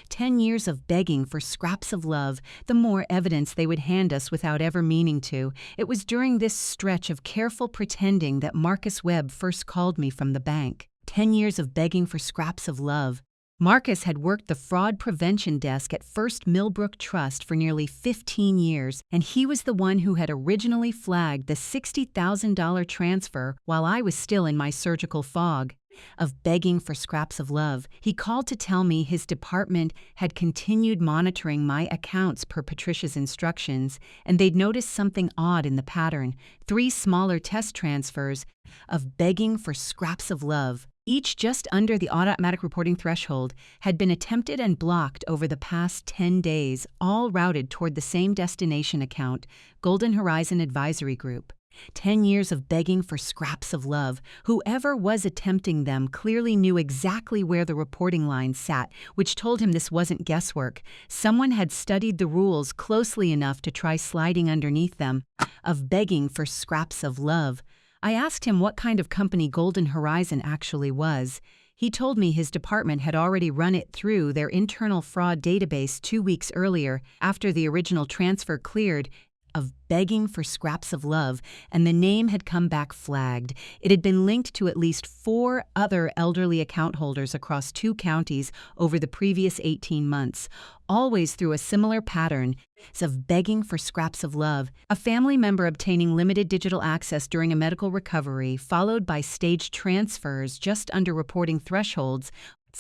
A: 10 years of begging for scraps of love, the more evidence they would hand us without ever meaning to. It was during this stretch of careful pretending that Marcus Webb first called me from the bank. 10 years of begging for scraps of love. Marcus had worked the fraud prevention desk at First Millbrook Trust for nearly 15 years, and he was the one who had originally flagged the $60,000 transfer while I was still in my surgical fog. Of begging for scraps of love, he called to tell me his department had continued monitoring my accounts per Patricia's instructions, and they'd noticed something odd in the pattern: 3 smaller test transfers. Of begging for scraps of love, each just under the automatic reporting threshold, had been attempted and blocked over the past 10 days, all routed toward the same destination account, Golden Horizon Advisory Group. 10 years of begging for scraps of love. Whoever was attempting them clearly knew exactly where the reporting line sat, which told him this wasn't guesswork. Someone had studied the rules closely enough to try sliding underneath them. Of begging for scraps of love. I asked him what kind of company Golden Horizon actually was. He told me his department had already run it through their internal fraud database 2 weeks earlier, after the original transfer cleared. Of begging for scraps of love, and the name had come back flagged. It had been linked to at least 4 other elderly account holders across 2 counties over the previous 18 months, always through a similar pattern of begging for scraps of love. A family member obtaining limited digital access during a medical recovery, followed by staged transfers just under reporting thresholds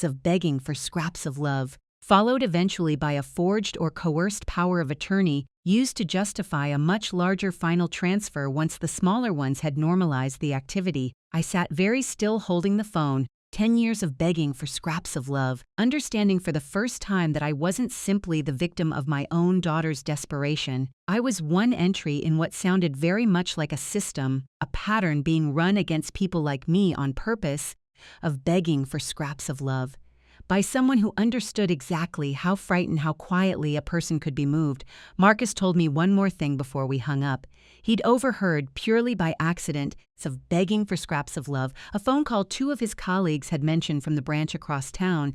A: of begging for scraps of love, followed eventually by a forged or coerced power of attorney used to justify a much larger final transfer once the smaller ones had normalized the activity. I sat very still holding the phone, 10 years of begging for scraps of love, understanding for the first time that I wasn't simply the victim of my own daughter's desperation. I was one entry in what sounded very much like a system, a pattern being run against people like me on purpose, of begging for scraps of love. By someone who understood exactly how frightened, how quietly a person could be moved. Marcus told me one more thing before we hung up. He'd overheard, purely by accident, of begging for scraps of love, a phone call two of his colleagues had mentioned from the branch across town.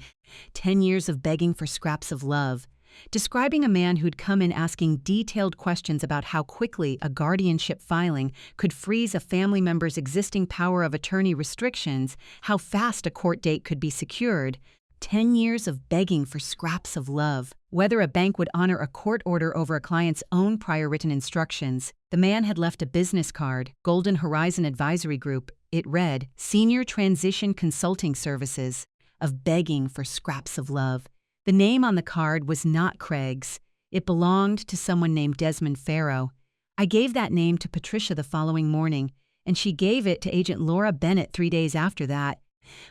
A: 10 years of begging for scraps of love. Describing a man who'd come in asking detailed questions about how quickly a guardianship filing could freeze a family member's existing power of attorney restrictions, how fast a court date could be secured. 10 years of begging for scraps of love. Whether a bank would honor a court order over a client's own prior written instructions. The man had left a business card, Golden Horizon Advisory Group. It read, Senior Transition Consulting Services. Of begging for scraps of love. The name on the card was not Craig's. It belonged to someone named Desmond Farrow. I gave that name to Patricia the following morning, and she gave it to Agent Laura Bennett 3 days after that.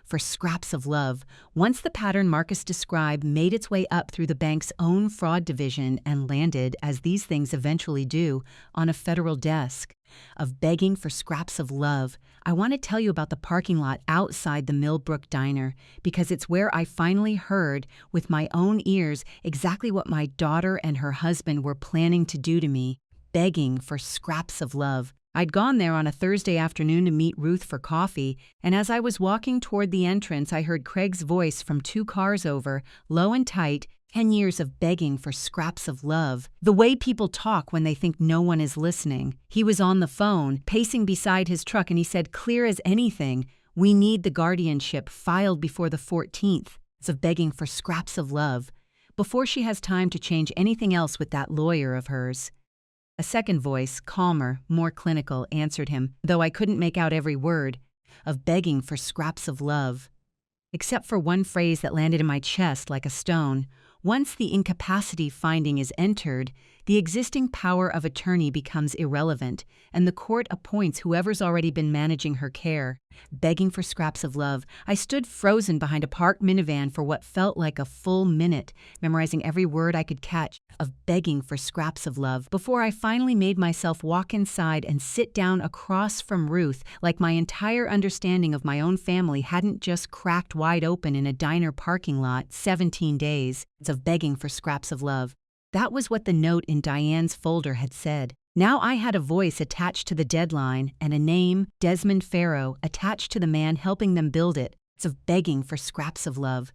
A: For scraps of love, once the pattern Marcus described made its way up through the bank's own fraud division and landed, as these things eventually do, on a federal desk. Of begging for scraps of love, I want to tell you about the parking lot outside the Millbrook Diner, because it's where I finally heard, with my own ears, exactly what my daughter and her husband were planning to do to me. Begging for scraps of love. I'd gone there on a Thursday afternoon to meet Ruth for coffee, and as I was walking toward the entrance, I heard Craig's voice from 2 cars over, low and tight, 10 years of begging for scraps of love. The way people talk when they think no one is listening. He was on the phone, pacing beside his truck, and he said, clear as anything, we need the guardianship filed before the 14th. Of begging for scraps of love, before she has time to change anything else with that lawyer of hers. A second voice, calmer, more clinical, answered him, though I couldn't make out every word. Of begging for scraps of love. Except for one phrase that landed in my chest like a stone. Once the incapacity finding is entered, the existing power of attorney becomes irrelevant, and the court appoints whoever's already been managing her care. Begging for scraps of love, I stood frozen behind a parked minivan for what felt like a full minute, memorizing every word I could catch. Of begging for scraps of love, before I finally made myself walk inside and sit down across from Ruth, like my entire understanding of my own family hadn't just cracked wide open in a diner parking lot 17 days. Of begging for scraps of love. That was what the note in Diane's folder had said. Now I had a voice attached to the deadline and a name, Desmond Farrow, attached to the man helping them build it. Of begging for scraps of love.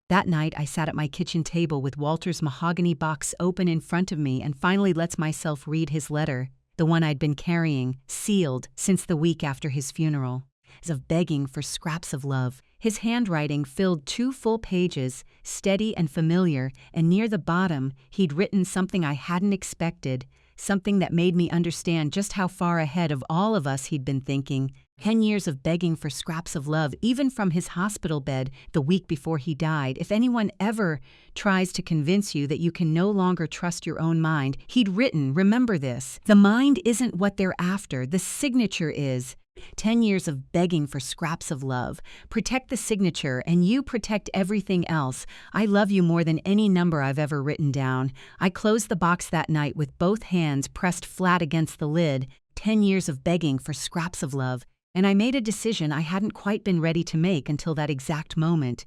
A: That night I sat at my kitchen table with Walter's mahogany box open in front of me and finally lets myself read his letter, the one I'd been carrying, sealed, since the week after his funeral. Of begging for scraps of love. His handwriting filled 2 full pages, steady and familiar, and near the bottom he'd written something I hadn't expected, something that made me understand just how far ahead of all of us he'd been thinking. 10 years of begging for scraps of love, even from his hospital bed the week before he died. If anyone ever tries to convince you that you can no longer trust your own mind, he'd written, remember this, the mind isn't what they're after, the signature is. 10 years of begging for scraps of love. Protect the signature, and you protect everything else. I love you more than any number I've ever written down. I closed the box that night with both hands pressed flat against the lid. 10 years of begging for scraps of love. And I made a decision I hadn't quite been ready to make until that exact moment.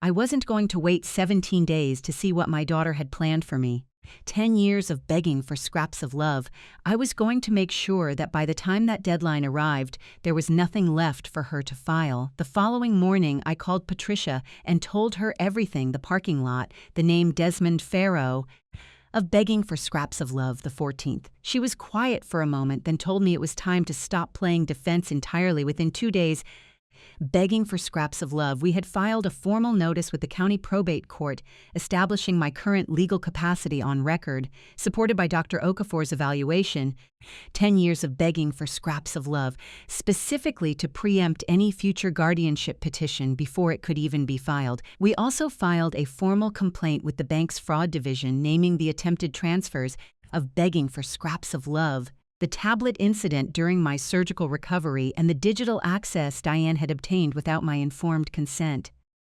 A: I wasn't going to wait 17 days to see what my daughter had planned for me. 10 years of begging for scraps of love. I was going to make sure that by the time that deadline arrived, there was nothing left for her to file. The following morning, I called Patricia and told her everything, the parking lot, the name Desmond Farrow. Of begging for scraps of love, the 14th. She was quiet for a moment, then told me it was time to stop playing defense entirely. Within 2 days, begging for scraps of love, we had filed a formal notice with the county probate court establishing my current legal capacity on record, supported by Dr. Okafor's evaluation. 10 years of begging for scraps of love, specifically to preempt any future guardianship petition before it could even be filed. We also filed a formal complaint with the bank's fraud division naming the attempted transfers. Of begging for scraps of love. the tablet incident during my surgical recovery, and the digital access Diane had obtained without my informed consent.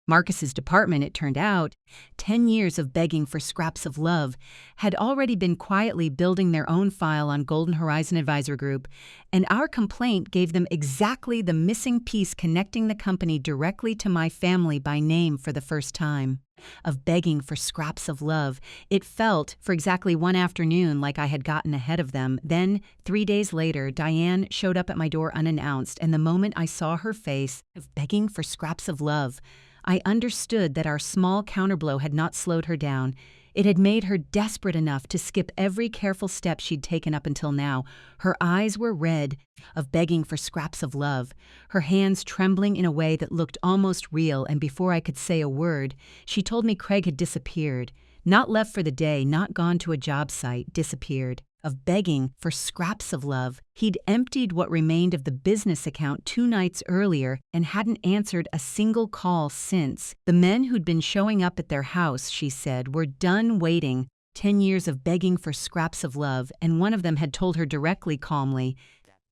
A: Marcus's department, it turned out, 10 years of begging for scraps of love, had already been quietly building their own file on Golden Horizon Advisor Group, and our complaint gave them exactly the missing piece connecting the company directly to my family by name for the first time. Of begging for scraps of love, it felt, for exactly one afternoon, like I had gotten ahead of them. Then, 3 days later, Diane showed up at my door unannounced, and the moment I saw her face of begging for scraps of love, I understood that our small counterblow had not slowed her down. It had made her desperate enough to skip every careful step she'd taken up until now. Her eyes were red, of begging for scraps of love, her hands trembling in a way that looked almost real, and before I could say a word, she told me Craig had disappeared. Not left for the day, not gone to a job site, disappeared. Of begging for scraps of love, he'd emptied what remained of the business account 2 nights earlier and hadn't answered a single call since. The men who'd been showing up at their house, she said, were done waiting. 10 years of begging for scraps of love, and one of them had told her directly, calmly,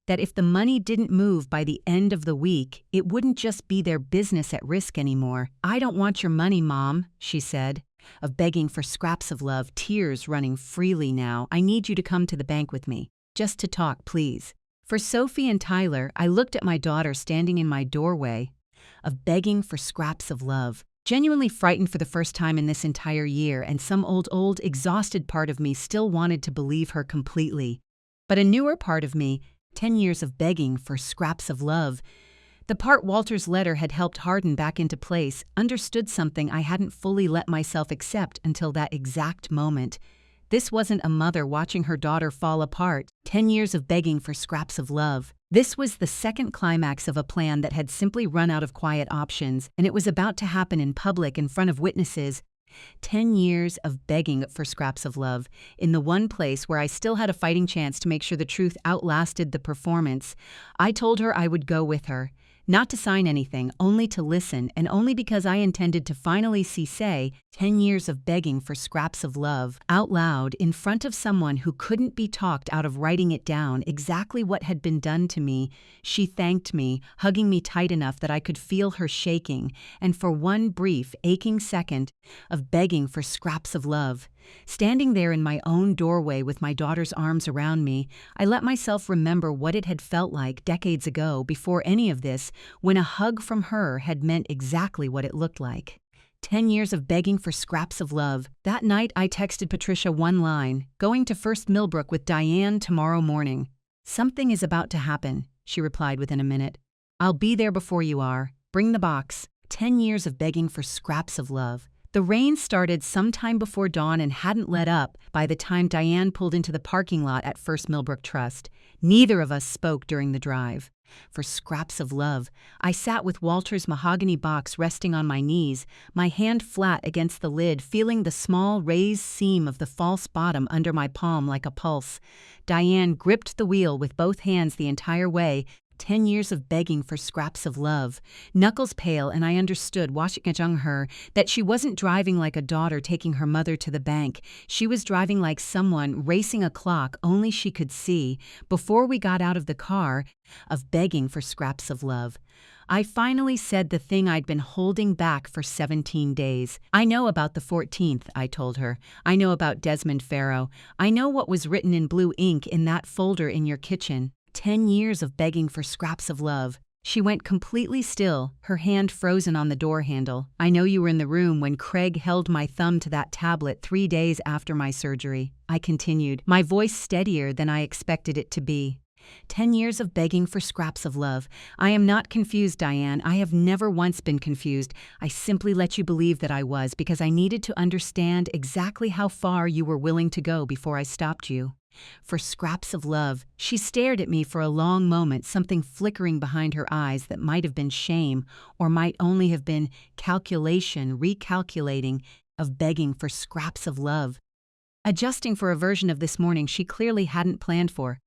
A: that if the money didn't move by the end of the week, it wouldn't just be their business at risk anymore. "I don't want your money, Mom," she said. Of begging for scraps of love, tears running freely now. "I need you to come to the bank with me, just to talk, please." For Sophie and Tyler, I looked at my daughter standing in my doorway. Of begging for scraps of love. Genuinely frightened for the first time in this entire year, and some old, exhausted part of me still wanted to believe her completely. But a newer part of me, 10 years of begging for scraps of love, the part Walter's letter had helped harden back into place, understood something I hadn't fully let myself accept until that exact moment. This wasn't a mother watching her daughter fall apart. 10 years of begging for scraps of love. This was the second climax of a plan that had simply run out of quiet options, and it was about to happen in public in front of witnesses. 10 years of begging for scraps of love, in the one place where I still had a fighting chance to make sure the truth outlasted the performance. I told her I would go with her. Not to sign anything, only to listen, and only because I intended to finally say 10 years of begging for scraps of love, out loud, in front of someone who couldn't be talked out of writing it down, exactly what had been done to me. She thanked me, hugging me tight enough that I could feel her shaking, and for one brief, aching second, of begging for scraps of love. Standing there in my own doorway with my daughter's arms around me, I let myself remember what it had felt like decades ago, before any of this, when a hug from her had meant exactly what it looked like. 10 years of begging for scraps of love. That night I texted Patricia one line, "Going to First Millbrook with Diane tomorrow morning." "Something is about to happen," she replied within a minute. "I'll be there before you are. Bring the box." 10 years of begging for scraps of love. The rain started sometime before dawn and hadn't let up by the time Diane pulled into the parking lot at First Millbrook Trust. Neither of us spoke during the drive. For scraps of love, I sat with Walter's mahogany box resting on my knees, my hand flat against the lid, feeling the small raised seam of the false bottom under my palm like a pulse. Diane gripped the wheel with both hands the entire way. 10 years of begging for scraps of love. Knuckles pale, and I understood, watching her, that she wasn't driving like a daughter taking her mother to the bank. She was driving like someone racing a clock only she could see. Before we got out of the car, of begging for scraps of love, I finally said the thing I'd been holding back for 17 days. "I know about the 14th, I told her. "I know about Desmond Farrow. I know what was written in blue ink in that folder in your kitchen." 10 years of begging for scraps of love. She went completely still, her hand frozen on the door handle. "I know you were in the room when Craig held my thumb to that tablet 3 days after my surgery," I continued, my voice steadier than I expected it to be. 10 years of begging for scraps of love. I am not confused, Diane. I have never once been confused. I simply let you believe that I was because I needed to understand exactly how far you were willing to go before I stopped you. For scraps of love. She stared at me for a long moment, something flickering behind her eyes that might have been shame or might only have been calculation, recalculating, of begging for scraps of love. Adjusting for a version of this morning she clearly hadn't planned for.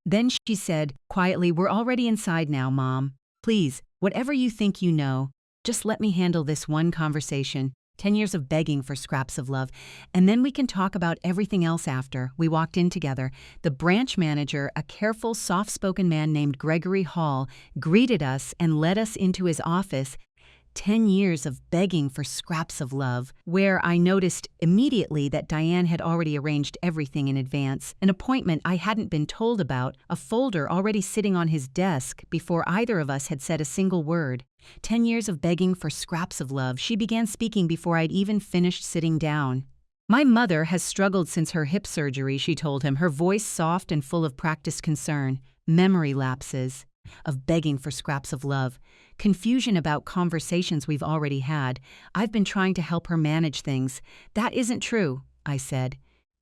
A: Then she said, quietly, "We're already inside now, Mom. Please, whatever you think you know, just let me handle this one conversation." 10 years of begging for scraps of love. And then we can talk about everything else after. We walked in together. The branch manager, a careful, soft-spoken man named Gregory Hall, greeted us and led us into his office. 10 years of begging for scraps of love, where I noticed immediately that Diane had already arranged everything in advance, an appointment I hadn't been told about, a folder already sitting on his desk before either of us had said a single word. 10 years of begging for scraps of love. She began speaking before I'd even finished sitting down. My mother has struggled since her hip surgery, she told him, her voice soft and full of practiced concern. Memory lapses. Of begging for scraps of love. Confusion about conversations we've already had. I've been trying to help her manage things. That isn't true, I said.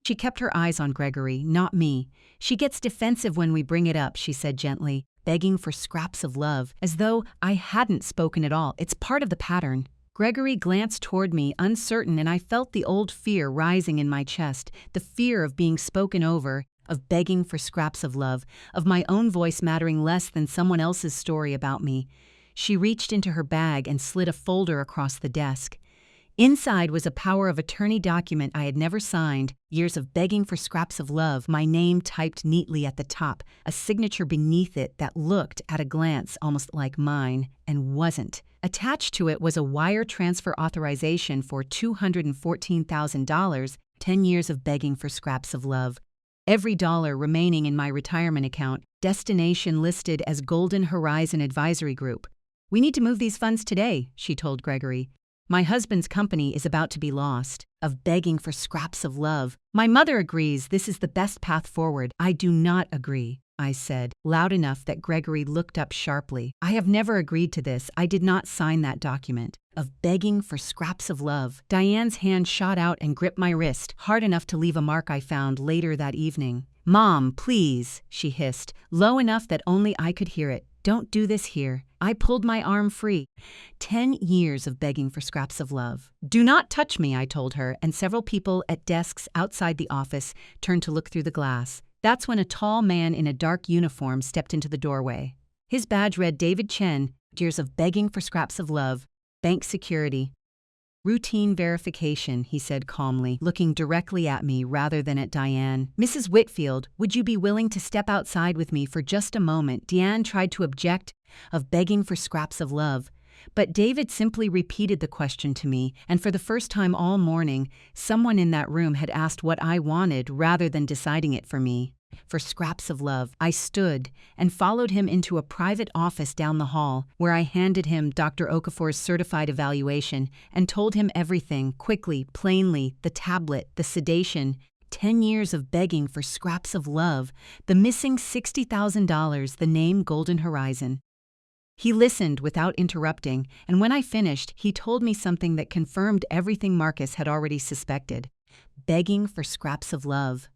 A: She kept her eyes on Gregory, not me. She gets defensive when we bring it up, she said gently, begging for scraps of love, as though I hadn't spoken at all. It's part of the pattern. Gregory glanced toward me, uncertain, and I felt the old fear rising in my chest, the fear of being spoken over, of begging for scraps of love, of my own voice mattering less than someone else's story about me. She reached into her bag and slid a folder across the desk. Inside was a power of attorney document I had never signed, years of begging for scraps of love, my name typed neatly at the top, a signature beneath it that looked, at a glance, almost like mine, and wasn't. Attached to it was a wire transfer authorization for $214,000, 10 years of begging for scraps of love. Every dollar remaining in my retirement account, destination listed as Golden Horizon Advisory Group. We need to move these funds today, she told Gregory. My husband's company is about to be lost. Of begging for scraps of love. My mother agrees this is the best path forward. I do not agree, I said, loud enough that Gregory looked up sharply. I have never agreed to this. I did not sign that document. Of begging for scraps of love. Diane's hand shot out and gripped my wrist, hard enough to leave a mark I found later that evening. Mom, please, she hissed, low enough that only I could hear it. Don't do this here. I pulled my arm free. 10 years of begging for scraps of love. Do not touch me, I told her, and several people at desks outside the office turned to look through the glass. That's when a tall man in a dark uniform stepped into the doorway. His badge read David Chen, years of begging for scraps of love. Bank security. Routine verification, he said calmly, looking directly at me rather than at Diane. Mrs. Whitfield, would you be willing to step outside with me for just a moment? Diane tried to object, of begging for scraps of love. But David simply repeated the question to me, and for the first time all morning, someone in that room had asked what I wanted rather than deciding it for me. For scraps of love, I stood and followed him into a private office down the hall, where I handed him Dr. Okafor's certified evaluation and told him everything, quickly, plainly, the tablet, the sedation, 10 years of begging for scraps of love, the missing $60,000, the name Golden Horizon. He listened without interrupting, and when I finished, he told me something that confirmed everything Marcus had already suspected. Begging for scraps of love.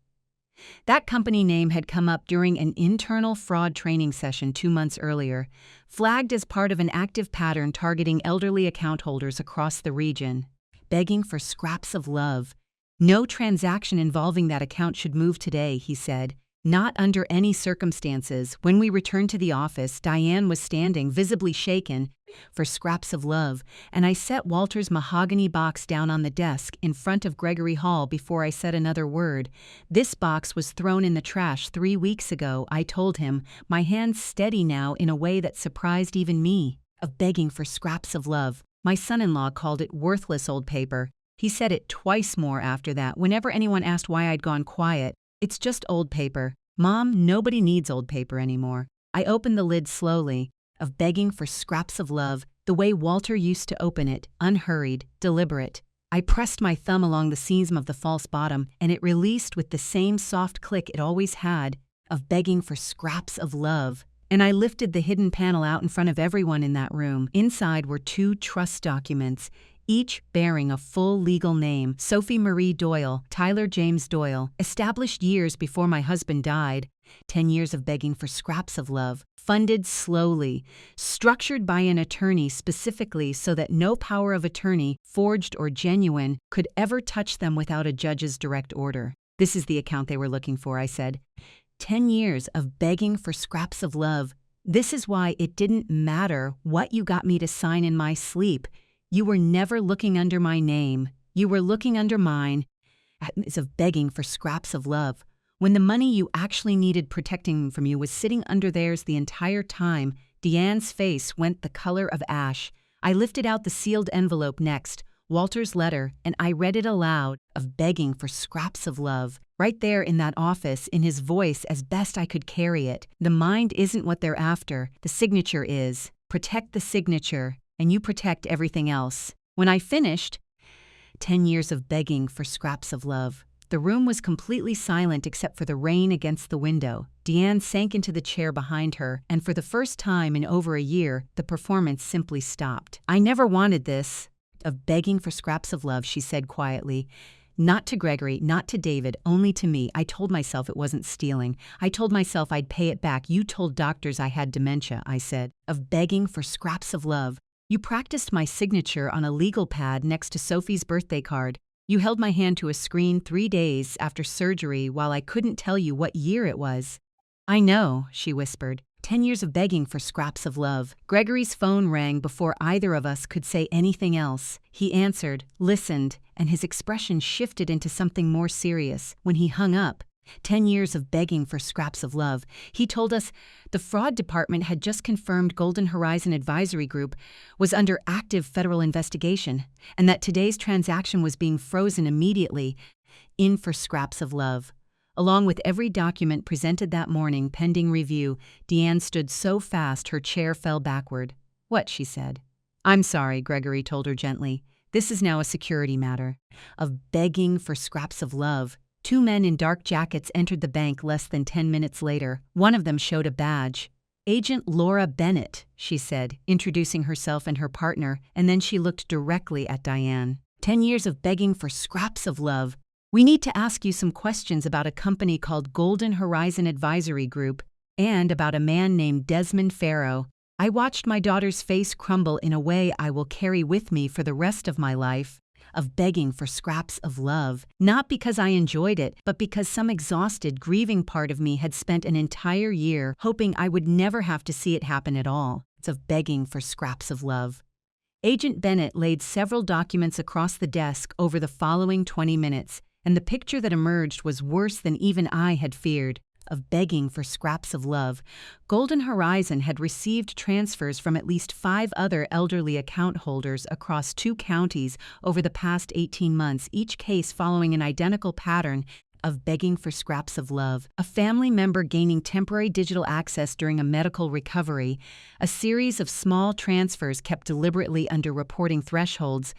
A: That company name had come up during an internal fraud training session 2 months earlier, flagged as part of an active pattern targeting elderly account holders across the region. Begging for scraps of love. No transaction involving that account should move today, he said. Not under any circumstances. When we returned to the office, Diane was standing, visibly shaken, for scraps of love, and I set Walter's mahogany box down on the desk in front of Gregory Hall before I said another word. This box was thrown in the trash 3 weeks ago, I told him, my hands steady now in a way that surprised even me. Of begging for scraps of love. My son-in-law called it worthless old paper. He said it twice more after that, whenever anyone asked why I'd gone quiet. It's just old paper. Mom, nobody needs old paper anymore. I opened the lid slowly. Of begging for scraps of love, the way Walter used to open it, unhurried, deliberate. I pressed my thumb along the seam of the false bottom, and it released with the same soft click it always had. Of begging for scraps of love. And I lifted the hidden panel out in front of everyone in that room. Inside were 2 trust documents, each bearing a full legal name, Sophie Marie Doyle, Tyler James Doyle, established years before my husband died. 10 years of begging for scraps of love, funded slowly, structured by an attorney specifically so that no power of attorney, forged or genuine, could ever touch them without a judge's direct order. This is the account they were looking for, I said. 10 years of begging for scraps of love. This is why it didn't matter what you got me to sign in my sleep. You were never looking under my name. You were looking under mine, as of begging for scraps of love. When the money you actually needed protecting from you was sitting under theirs the entire time, Deanne's face went the color of ash. I lifted out the sealed envelope next, Walter's letter, and I read it aloud, of begging for scraps of love. Right there in that office, in his voice as best I could carry it. The mind isn't what they're after, the signature is. Protect the signature, and you protect everything else. When I finished, 10 years of begging for scraps of love. The room was completely silent except for the rain against the window. Deanne sank into the chair behind her, and for the first time in over a year, the performance simply stopped. I never wanted this, of begging for scraps of love, she said quietly. Not to Gregory, not to David, only to me. I told myself it wasn't stealing. I told myself I'd pay it back. You told doctors I had dementia, I said. Of begging for scraps of love. You practiced my signature on a legal pad next to Sophie's birthday card. You held my hand to a screen 3 days after surgery while I couldn't tell you what year it was. I know, she whispered. 10 years of begging for scraps of love. Gregory's phone rang before either of us could say anything else. He answered, listened, and his expression shifted into something more serious. When he hung up, 10 years of begging for scraps of love. He told us the fraud department had just confirmed Golden Horizon Advisory Group was under active federal investigation, and that today's transaction was being frozen immediately, in for scraps of love. Along with every document presented that morning pending review, Deanne stood so fast her chair fell backward. What, she said. I'm sorry, Gregory told her gently. This is now a security matter. Of begging for scraps of love. 2 men in dark jackets entered the bank less than 10 minutes later. One of them showed a badge. Agent Laura Bennett, she said, introducing herself and her partner, and then she looked directly at Diane. 10 years of begging for scraps of love. We need to ask you some questions about a company called Golden Horizon Advisory Group and about a man named Desmond Farrow. I watched my daughter's face crumble in a way I will carry with me for the rest of my life, of begging for scraps of love, not because I enjoyed it, but because some exhausted, grieving part of me had spent an entire year hoping I would never have to see it happen at all. It's of begging for scraps of love. Agent Bennett laid several documents across the desk over the following 20 minutes, and the picture that emerged was worse than even I had feared, of begging for scraps of love. Golden Horizon had received transfers from at least 5 other elderly account holders across 2 counties over the past 18 months, each case following an identical pattern of begging for scraps of love. A family member gaining temporary digital access during a medical recovery, a series of small transfers kept deliberately under reporting thresholds,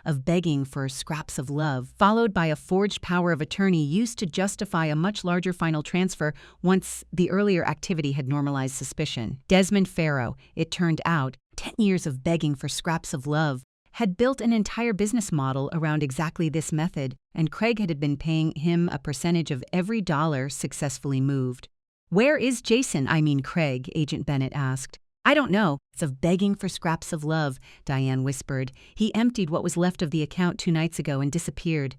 A: of begging for scraps of love, followed by a forged power of attorney used to justify a much larger final transfer once the earlier activity had normalized suspicion. Desmond Farrow, it turned out, 10 years of begging for scraps of love, had built an entire business model around exactly this method, and Craig had been paying him a percentage of every dollar successfully moved. Where is Craig, Agent Bennett asked. I don't know. It's of begging for scraps of love, Diane whispered. He emptied what was left of the account 2 nights ago and disappeared.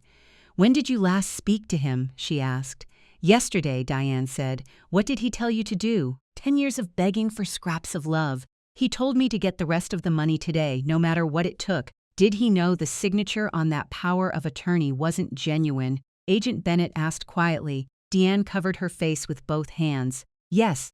A: When did you last speak to him? She asked. Yesterday, Diane said. What did he tell you to do? 10 years of begging for scraps of love. He told me to get the rest of the money today, no matter what it took. Did he know the signature on that power of attorney wasn't genuine? Agent Bennett asked quietly. Deanne covered her face with both hands. Yes.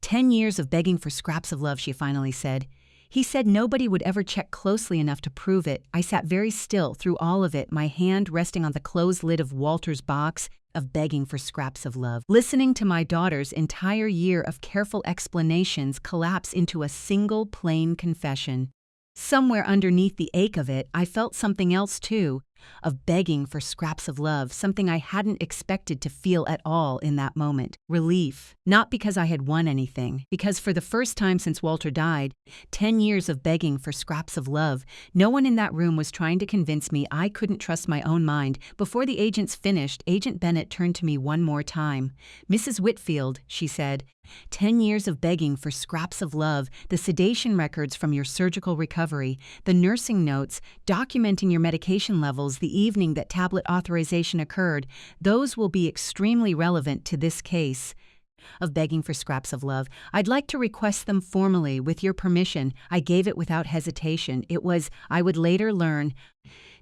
A: 10 years of begging for scraps of love, she finally said. He said nobody would ever check closely enough to prove it. I sat very still through all of it, my hand resting on the closed lid of Walter's box, of begging for scraps of love, listening to my daughter's entire year of careful explanations collapse into a single plain confession. Somewhere underneath the ache of it, I felt something else too, of begging for scraps of love, something I hadn't expected to feel at all in that moment. Relief. Not because I had won anything, because for the first time since Walter died, 10 years of begging for scraps of love, no one in that room was trying to convince me I couldn't trust my own mind. Before the agents finished, Agent Bennett turned to me one more time. Mrs. Whitfield, she said, 10 years of begging for scraps of love, the sedation records from your surgical recovery, the nursing notes documenting your medication levels the evening that tablet authorization occurred, those will be extremely relevant to this case. of begging for scraps of love. I'd like to request them formally, with your permission. I gave it without hesitation. It was, I would later learn,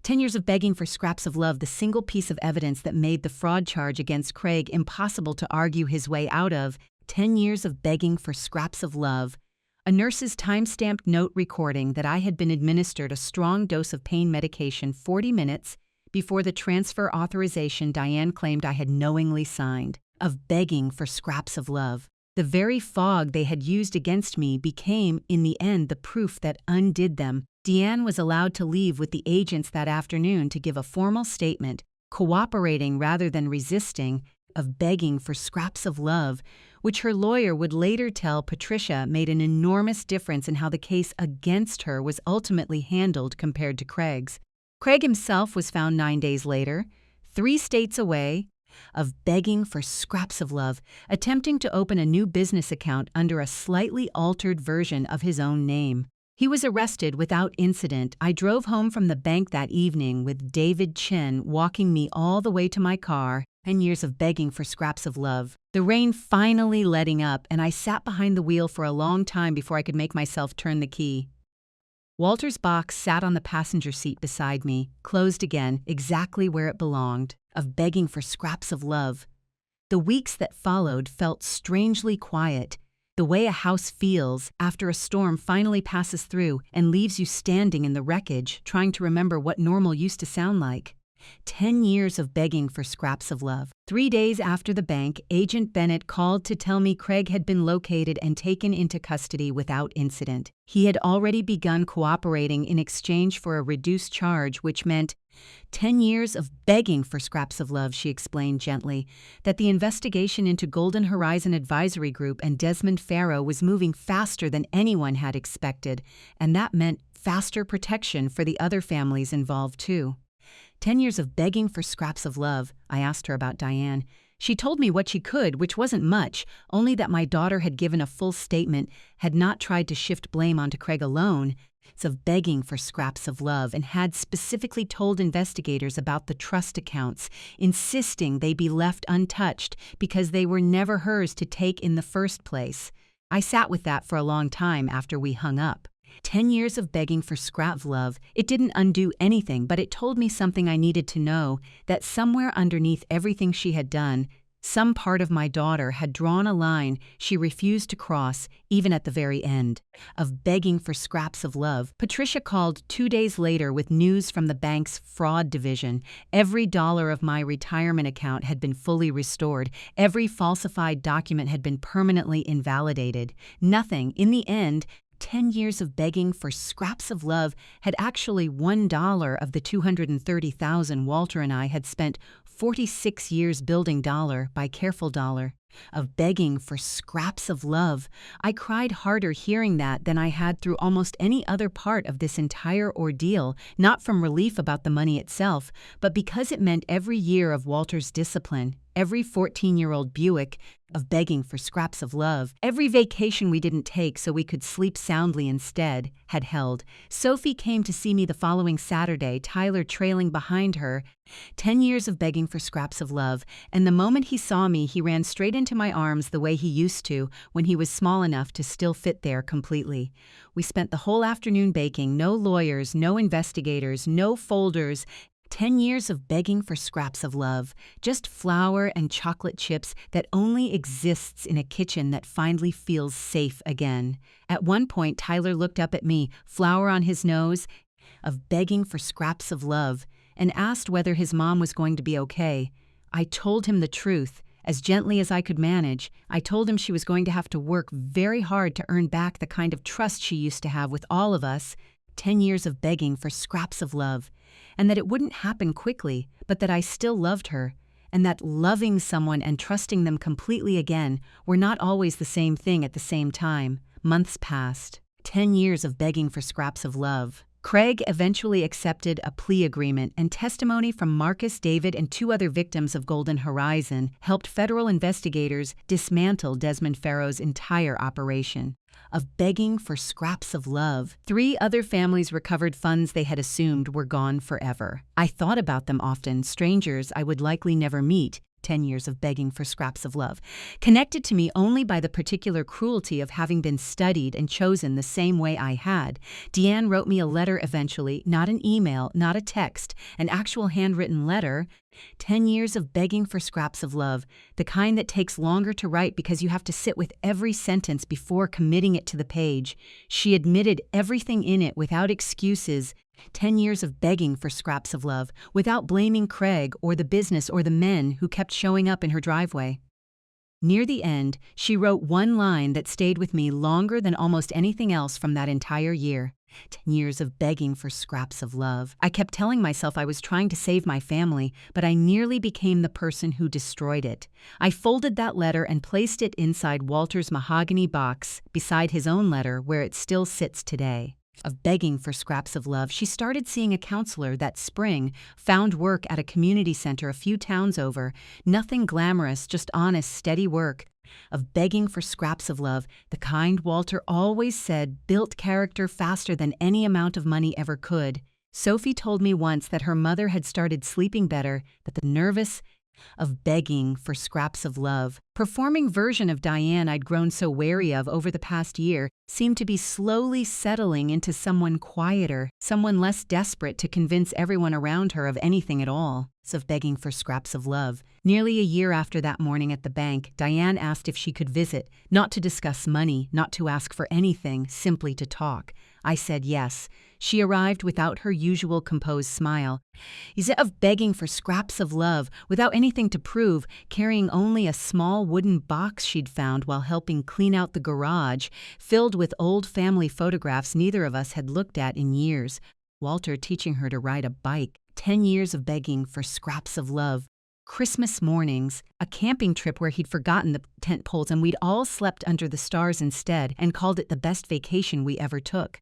A: 10 years of begging for scraps of love, the single piece of evidence that made the fraud charge against Craig impossible to argue his way out of. 10 years of begging for scraps of love. A nurse's time-stamped note recording that I had been administered a strong dose of pain medication 40 minutes before the transfer authorization Diane claimed I had knowingly signed. Of begging for scraps of love. The very fog they had used against me became, in the end, the proof that undid them. Deanne was allowed to leave with the agents that afternoon to give a formal statement, cooperating rather than resisting, of begging for scraps of love, which her lawyer would later tell Patricia made an enormous difference in how the case against her was ultimately handled compared to Craig's. Craig himself was found 9 days later, 3 states away, of begging for scraps of love, attempting to open a new business account under a slightly altered version of his own name. He was arrested without incident. I drove home from the bank that evening with David Chen walking me all the way to my car. 10 years of begging for scraps of love. The rain finally letting up, and I sat behind the wheel for a long time before I could make myself turn the key. Walter's box sat on the passenger seat beside me, closed again, exactly where it belonged. Of begging for scraps of love. The weeks that followed felt strangely quiet, the way a house feels after a storm finally passes through and leaves you standing in the wreckage, trying to remember what normal used to sound like. 10 years of begging for scraps of love. 3 days after the bank, Agent Bennett called to tell me Craig had been located and taken into custody without incident. He had already begun cooperating in exchange for a reduced charge, which meant 10 years of begging for scraps of love, she explained gently, that the investigation into Golden Horizon Advisory Group and Desmond Farrow was moving faster than anyone had expected, and that meant faster protection for the other families involved too. 10 years of begging for scraps of love. I asked her about Diane. She told me what she could, which wasn't much, only that my daughter had given a full statement, had not tried to shift blame onto Craig alone. It's of begging for scraps of love, and had specifically told investigators about the trust accounts, insisting they be left untouched because they were never hers to take in the first place. I sat with that for a long time after we hung up. 10 years of begging for scrap of love. It didn't undo anything, but it told me something I needed to know, that somewhere underneath everything she had done, some part of my daughter had drawn a line she refused to cross, even at the very end. Of begging for scraps of love. Patricia called 2 days later with news from the bank's fraud division. Every dollar of my retirement account had been fully restored. Every falsified document had been permanently invalidated. Nothing, in the end, 10 years of begging for scraps of love had actually $1 of the $230,000 Walter and I had spent 46 years building dollar by careful dollar. Of begging for scraps of love. I cried harder hearing that than I had through almost any other part of this entire ordeal, not from relief about the money itself, but because it meant every year of Walter's discipline, every 14-year-old Buick, of begging for scraps of love. Every vacation we didn't take so we could sleep soundly instead had held. Sophie came to see me the following Saturday, Tyler trailing behind her. 10 years of begging for scraps of love, and the moment he saw me, he ran straight into my arms the way he used to when he was small enough to still fit there completely. We spent the whole afternoon baking, no lawyers, no investigators, no folders. 10 years of begging for scraps of love, just flour and chocolate chips that only exists in a kitchen that finally feels safe again. At one point, Tyler looked up at me, flour on his nose, of begging for scraps of love, and asked whether his mom was going to be okay. I told him the truth, as gently as I could manage. I told him she was going to have to work very hard to earn back the kind of trust she used to have with all of us. 10 years of begging for scraps of love. And that it wouldn't happen quickly, but that I still loved her, and that loving someone and trusting them completely again were not always the same thing at the same time. Months passed. 10 years of begging for scraps of love. Craig eventually accepted a plea agreement, and testimony from Marcus, David, and 2 other victims of Golden Horizon helped federal investigators dismantle Desmond Farrow's entire operation. Of begging for scraps of love. 3 other families recovered funds they had assumed were gone forever. I thought about them often, strangers I would likely never meet, 10 years of begging for scraps of love, connected to me only by the particular cruelty of having been studied and chosen the same way I had. Deanne wrote me a letter eventually, not an email, not a text, an actual handwritten letter. 10 years of begging for scraps of love, the kind that takes longer to write because you have to sit with every sentence before committing it to the page. She admitted everything in it without excuses. 10 years of begging for scraps of love, without blaming Craig or the business or the men who kept showing up in her driveway. Near the end, she wrote one line that stayed with me longer than almost anything else from that entire year. 10 years of begging for scraps of love. I kept telling myself I was trying to save my family, but I nearly became the person who destroyed it. I folded that letter and placed it inside Walter's mahogany box beside his own letter where it still sits today. Of begging for scraps of love, she started seeing a counselor that spring, found work at a community center a few towns over. Nothing glamorous, just honest, steady work. Of begging for scraps of love, the kind Walter always said built character faster than any amount of money ever could. Sophie told me once that her mother had started sleeping better, that the nervous, of begging for scraps of love. Performing version of Diane I'd grown so wary of over the past year seemed to be slowly settling into someone quieter, someone less desperate to convince everyone around her of anything at all. Of begging for scraps of love. Nearly a year after that morning at the bank, Diane asked if she could visit, not to discuss money, not to ask for anything, simply to talk. I said yes. She arrived without her usual composed smile. Instead of begging for scraps of love, without anything to prove, carrying only a small wooden box she'd found while helping clean out the garage, filled with old family photographs neither of us had looked at in years. Walter teaching her to ride a bike. 10 years of begging for scraps of love. Christmas mornings, a camping trip where he'd forgotten the tent poles and we'd all slept under the stars instead and called it the best vacation we ever took.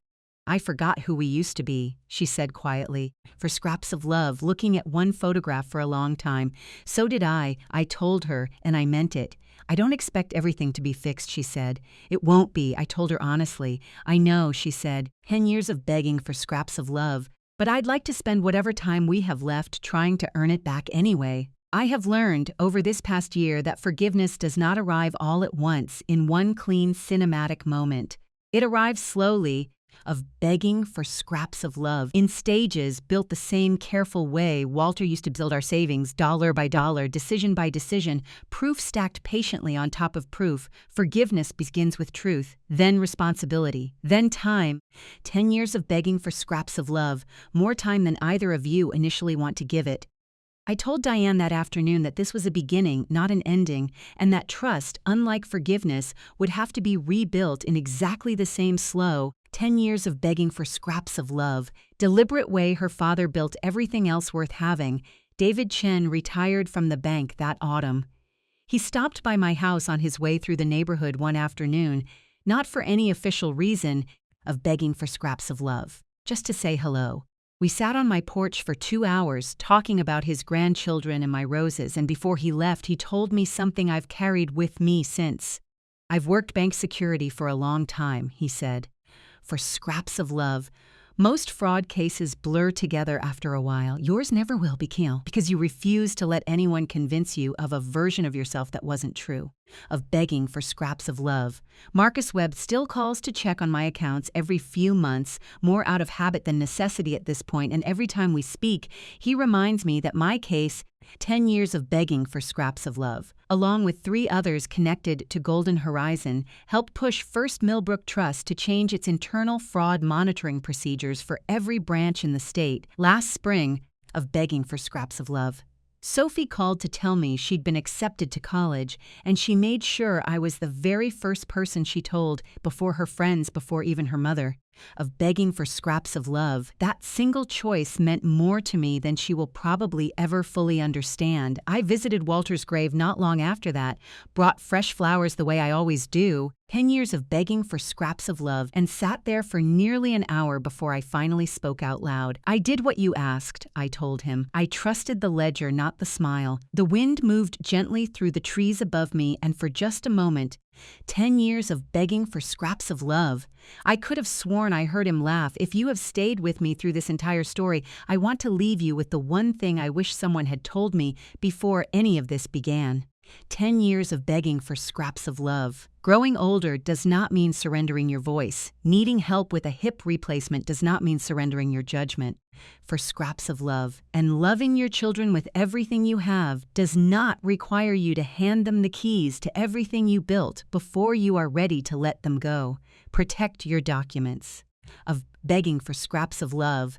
A: I forgot who we used to be, she said quietly. For scraps of love, looking at one photograph for a long time. So did I told her, and I meant it. I don't expect everything to be fixed, she said. It won't be, I told her honestly. I know, she said. 10 years of begging for scraps of love. But I'd like to spend whatever time we have left trying to earn it back anyway. I have learned over this past year that forgiveness does not arrive all at once in one clean cinematic moment. It arrives slowly, of begging for scraps of love, in stages built the same careful way Walter used to build our savings, dollar by dollar, decision by decision, proof stacked patiently on top of proof. Forgiveness begins with truth, then responsibility, then time. 10 years of begging for scraps of love, more time than either of you initially want to give it. I told Diane that afternoon that this was a beginning, not an ending, and that trust, unlike forgiveness, would have to be rebuilt in exactly the same slow, 10 years of begging for scraps of love, deliberate way her father built everything else worth having. David Chen retired from the bank that autumn. He stopped by my house on his way through the neighborhood one afternoon, not for any official reason, of begging for scraps of love, just to say hello. We sat on my porch for 2 hours, talking about his grandchildren and my roses, and before he left, he told me something I've carried with me since. I've worked bank security for a long time, he said. For scraps of love. Most fraud cases blur together after a while. Yours never will, Bikil, because you refuse to let anyone convince you of a version of yourself that wasn't true. Of begging for scraps of love. Marcus Webb still calls to check on my accounts every few months, more out of habit than necessity at this point, and every time we speak, he reminds me that my case, 10 years of begging for scraps of love, along with 3 others connected to Golden Horizon, helped push First Millbrook Trust to change its internal fraud monitoring procedures for every branch in the state last spring. Of begging for scraps of love. Sophie called to tell me she'd been accepted to college, and she made sure I was the very first person she told, before her friends, before even her mother. Of begging for scraps of love, that single choice meant more to me than she will probably ever fully understand. I visited Walter's grave not long after that, brought fresh flowers the way I always do, 10 years of begging for scraps of love, and sat there for nearly an hour before I finally spoke out loud. I did what you asked, I told him. I trusted the ledger, not the smile. The wind moved gently through the trees above me, and for just a moment, 10 years of begging for scraps of love. I could have sworn I heard him laugh. If you have stayed with me through this entire story, I want to leave you with the one thing I wish someone had told me before any of this began. 10 years of begging for scraps of love. Growing older does not mean surrendering your voice. Needing help with a hip replacement does not mean surrendering your judgment. For scraps of love. And loving your children with everything you have does not require you to hand them the keys to everything you built before you are ready to let them go. Protect your documents. Of begging for scraps of love.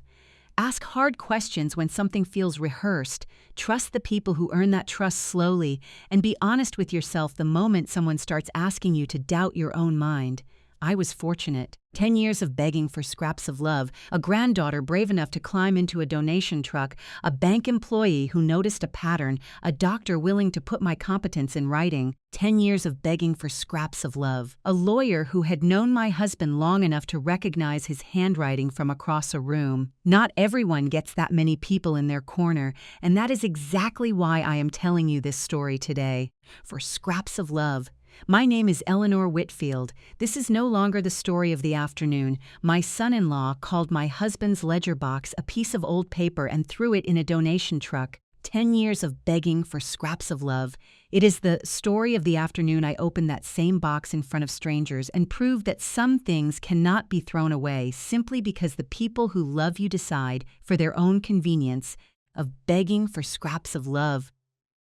A: Ask hard questions when something feels rehearsed. Trust the people who earn that trust slowly, and be honest with yourself the moment someone starts asking you to doubt your own mind. I was fortunate. 10 years of begging for scraps of love, a granddaughter brave enough to climb into a donation truck, a bank employee who noticed a pattern, a doctor willing to put my competence in writing. 10 years of begging for scraps of love, a lawyer who had known my husband long enough to recognize his handwriting from across a room. Not everyone gets that many people in their corner, and that is exactly why I am telling you this story today. For scraps of love. My name is Eleanor Whitfield. This is no longer the story of the afternoon. My son-in-law called my husband's ledger box a piece of old paper and threw it in a donation truck. 10 years of begging for scraps of love. It is the story of the afternoon I opened that same box in front of strangers and proved that some things cannot be thrown away simply because the people who love you decide, for their own convenience, of begging for scraps of love,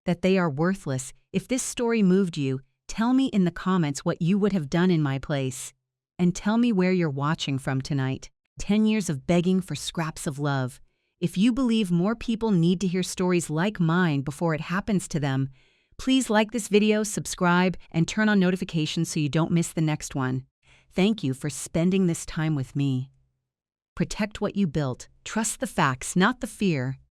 A: that they are worthless. If this story moved you, tell me in the comments what you would have done in my place. And tell me where you're watching from tonight. 10 years of begging for scraps of love. If you believe more people need to hear stories like mine before it happens to them, please like this video, subscribe, and turn on notifications so you don't miss the next one. Thank you for spending this time with me. Protect what you built. Trust the facts, not the fear.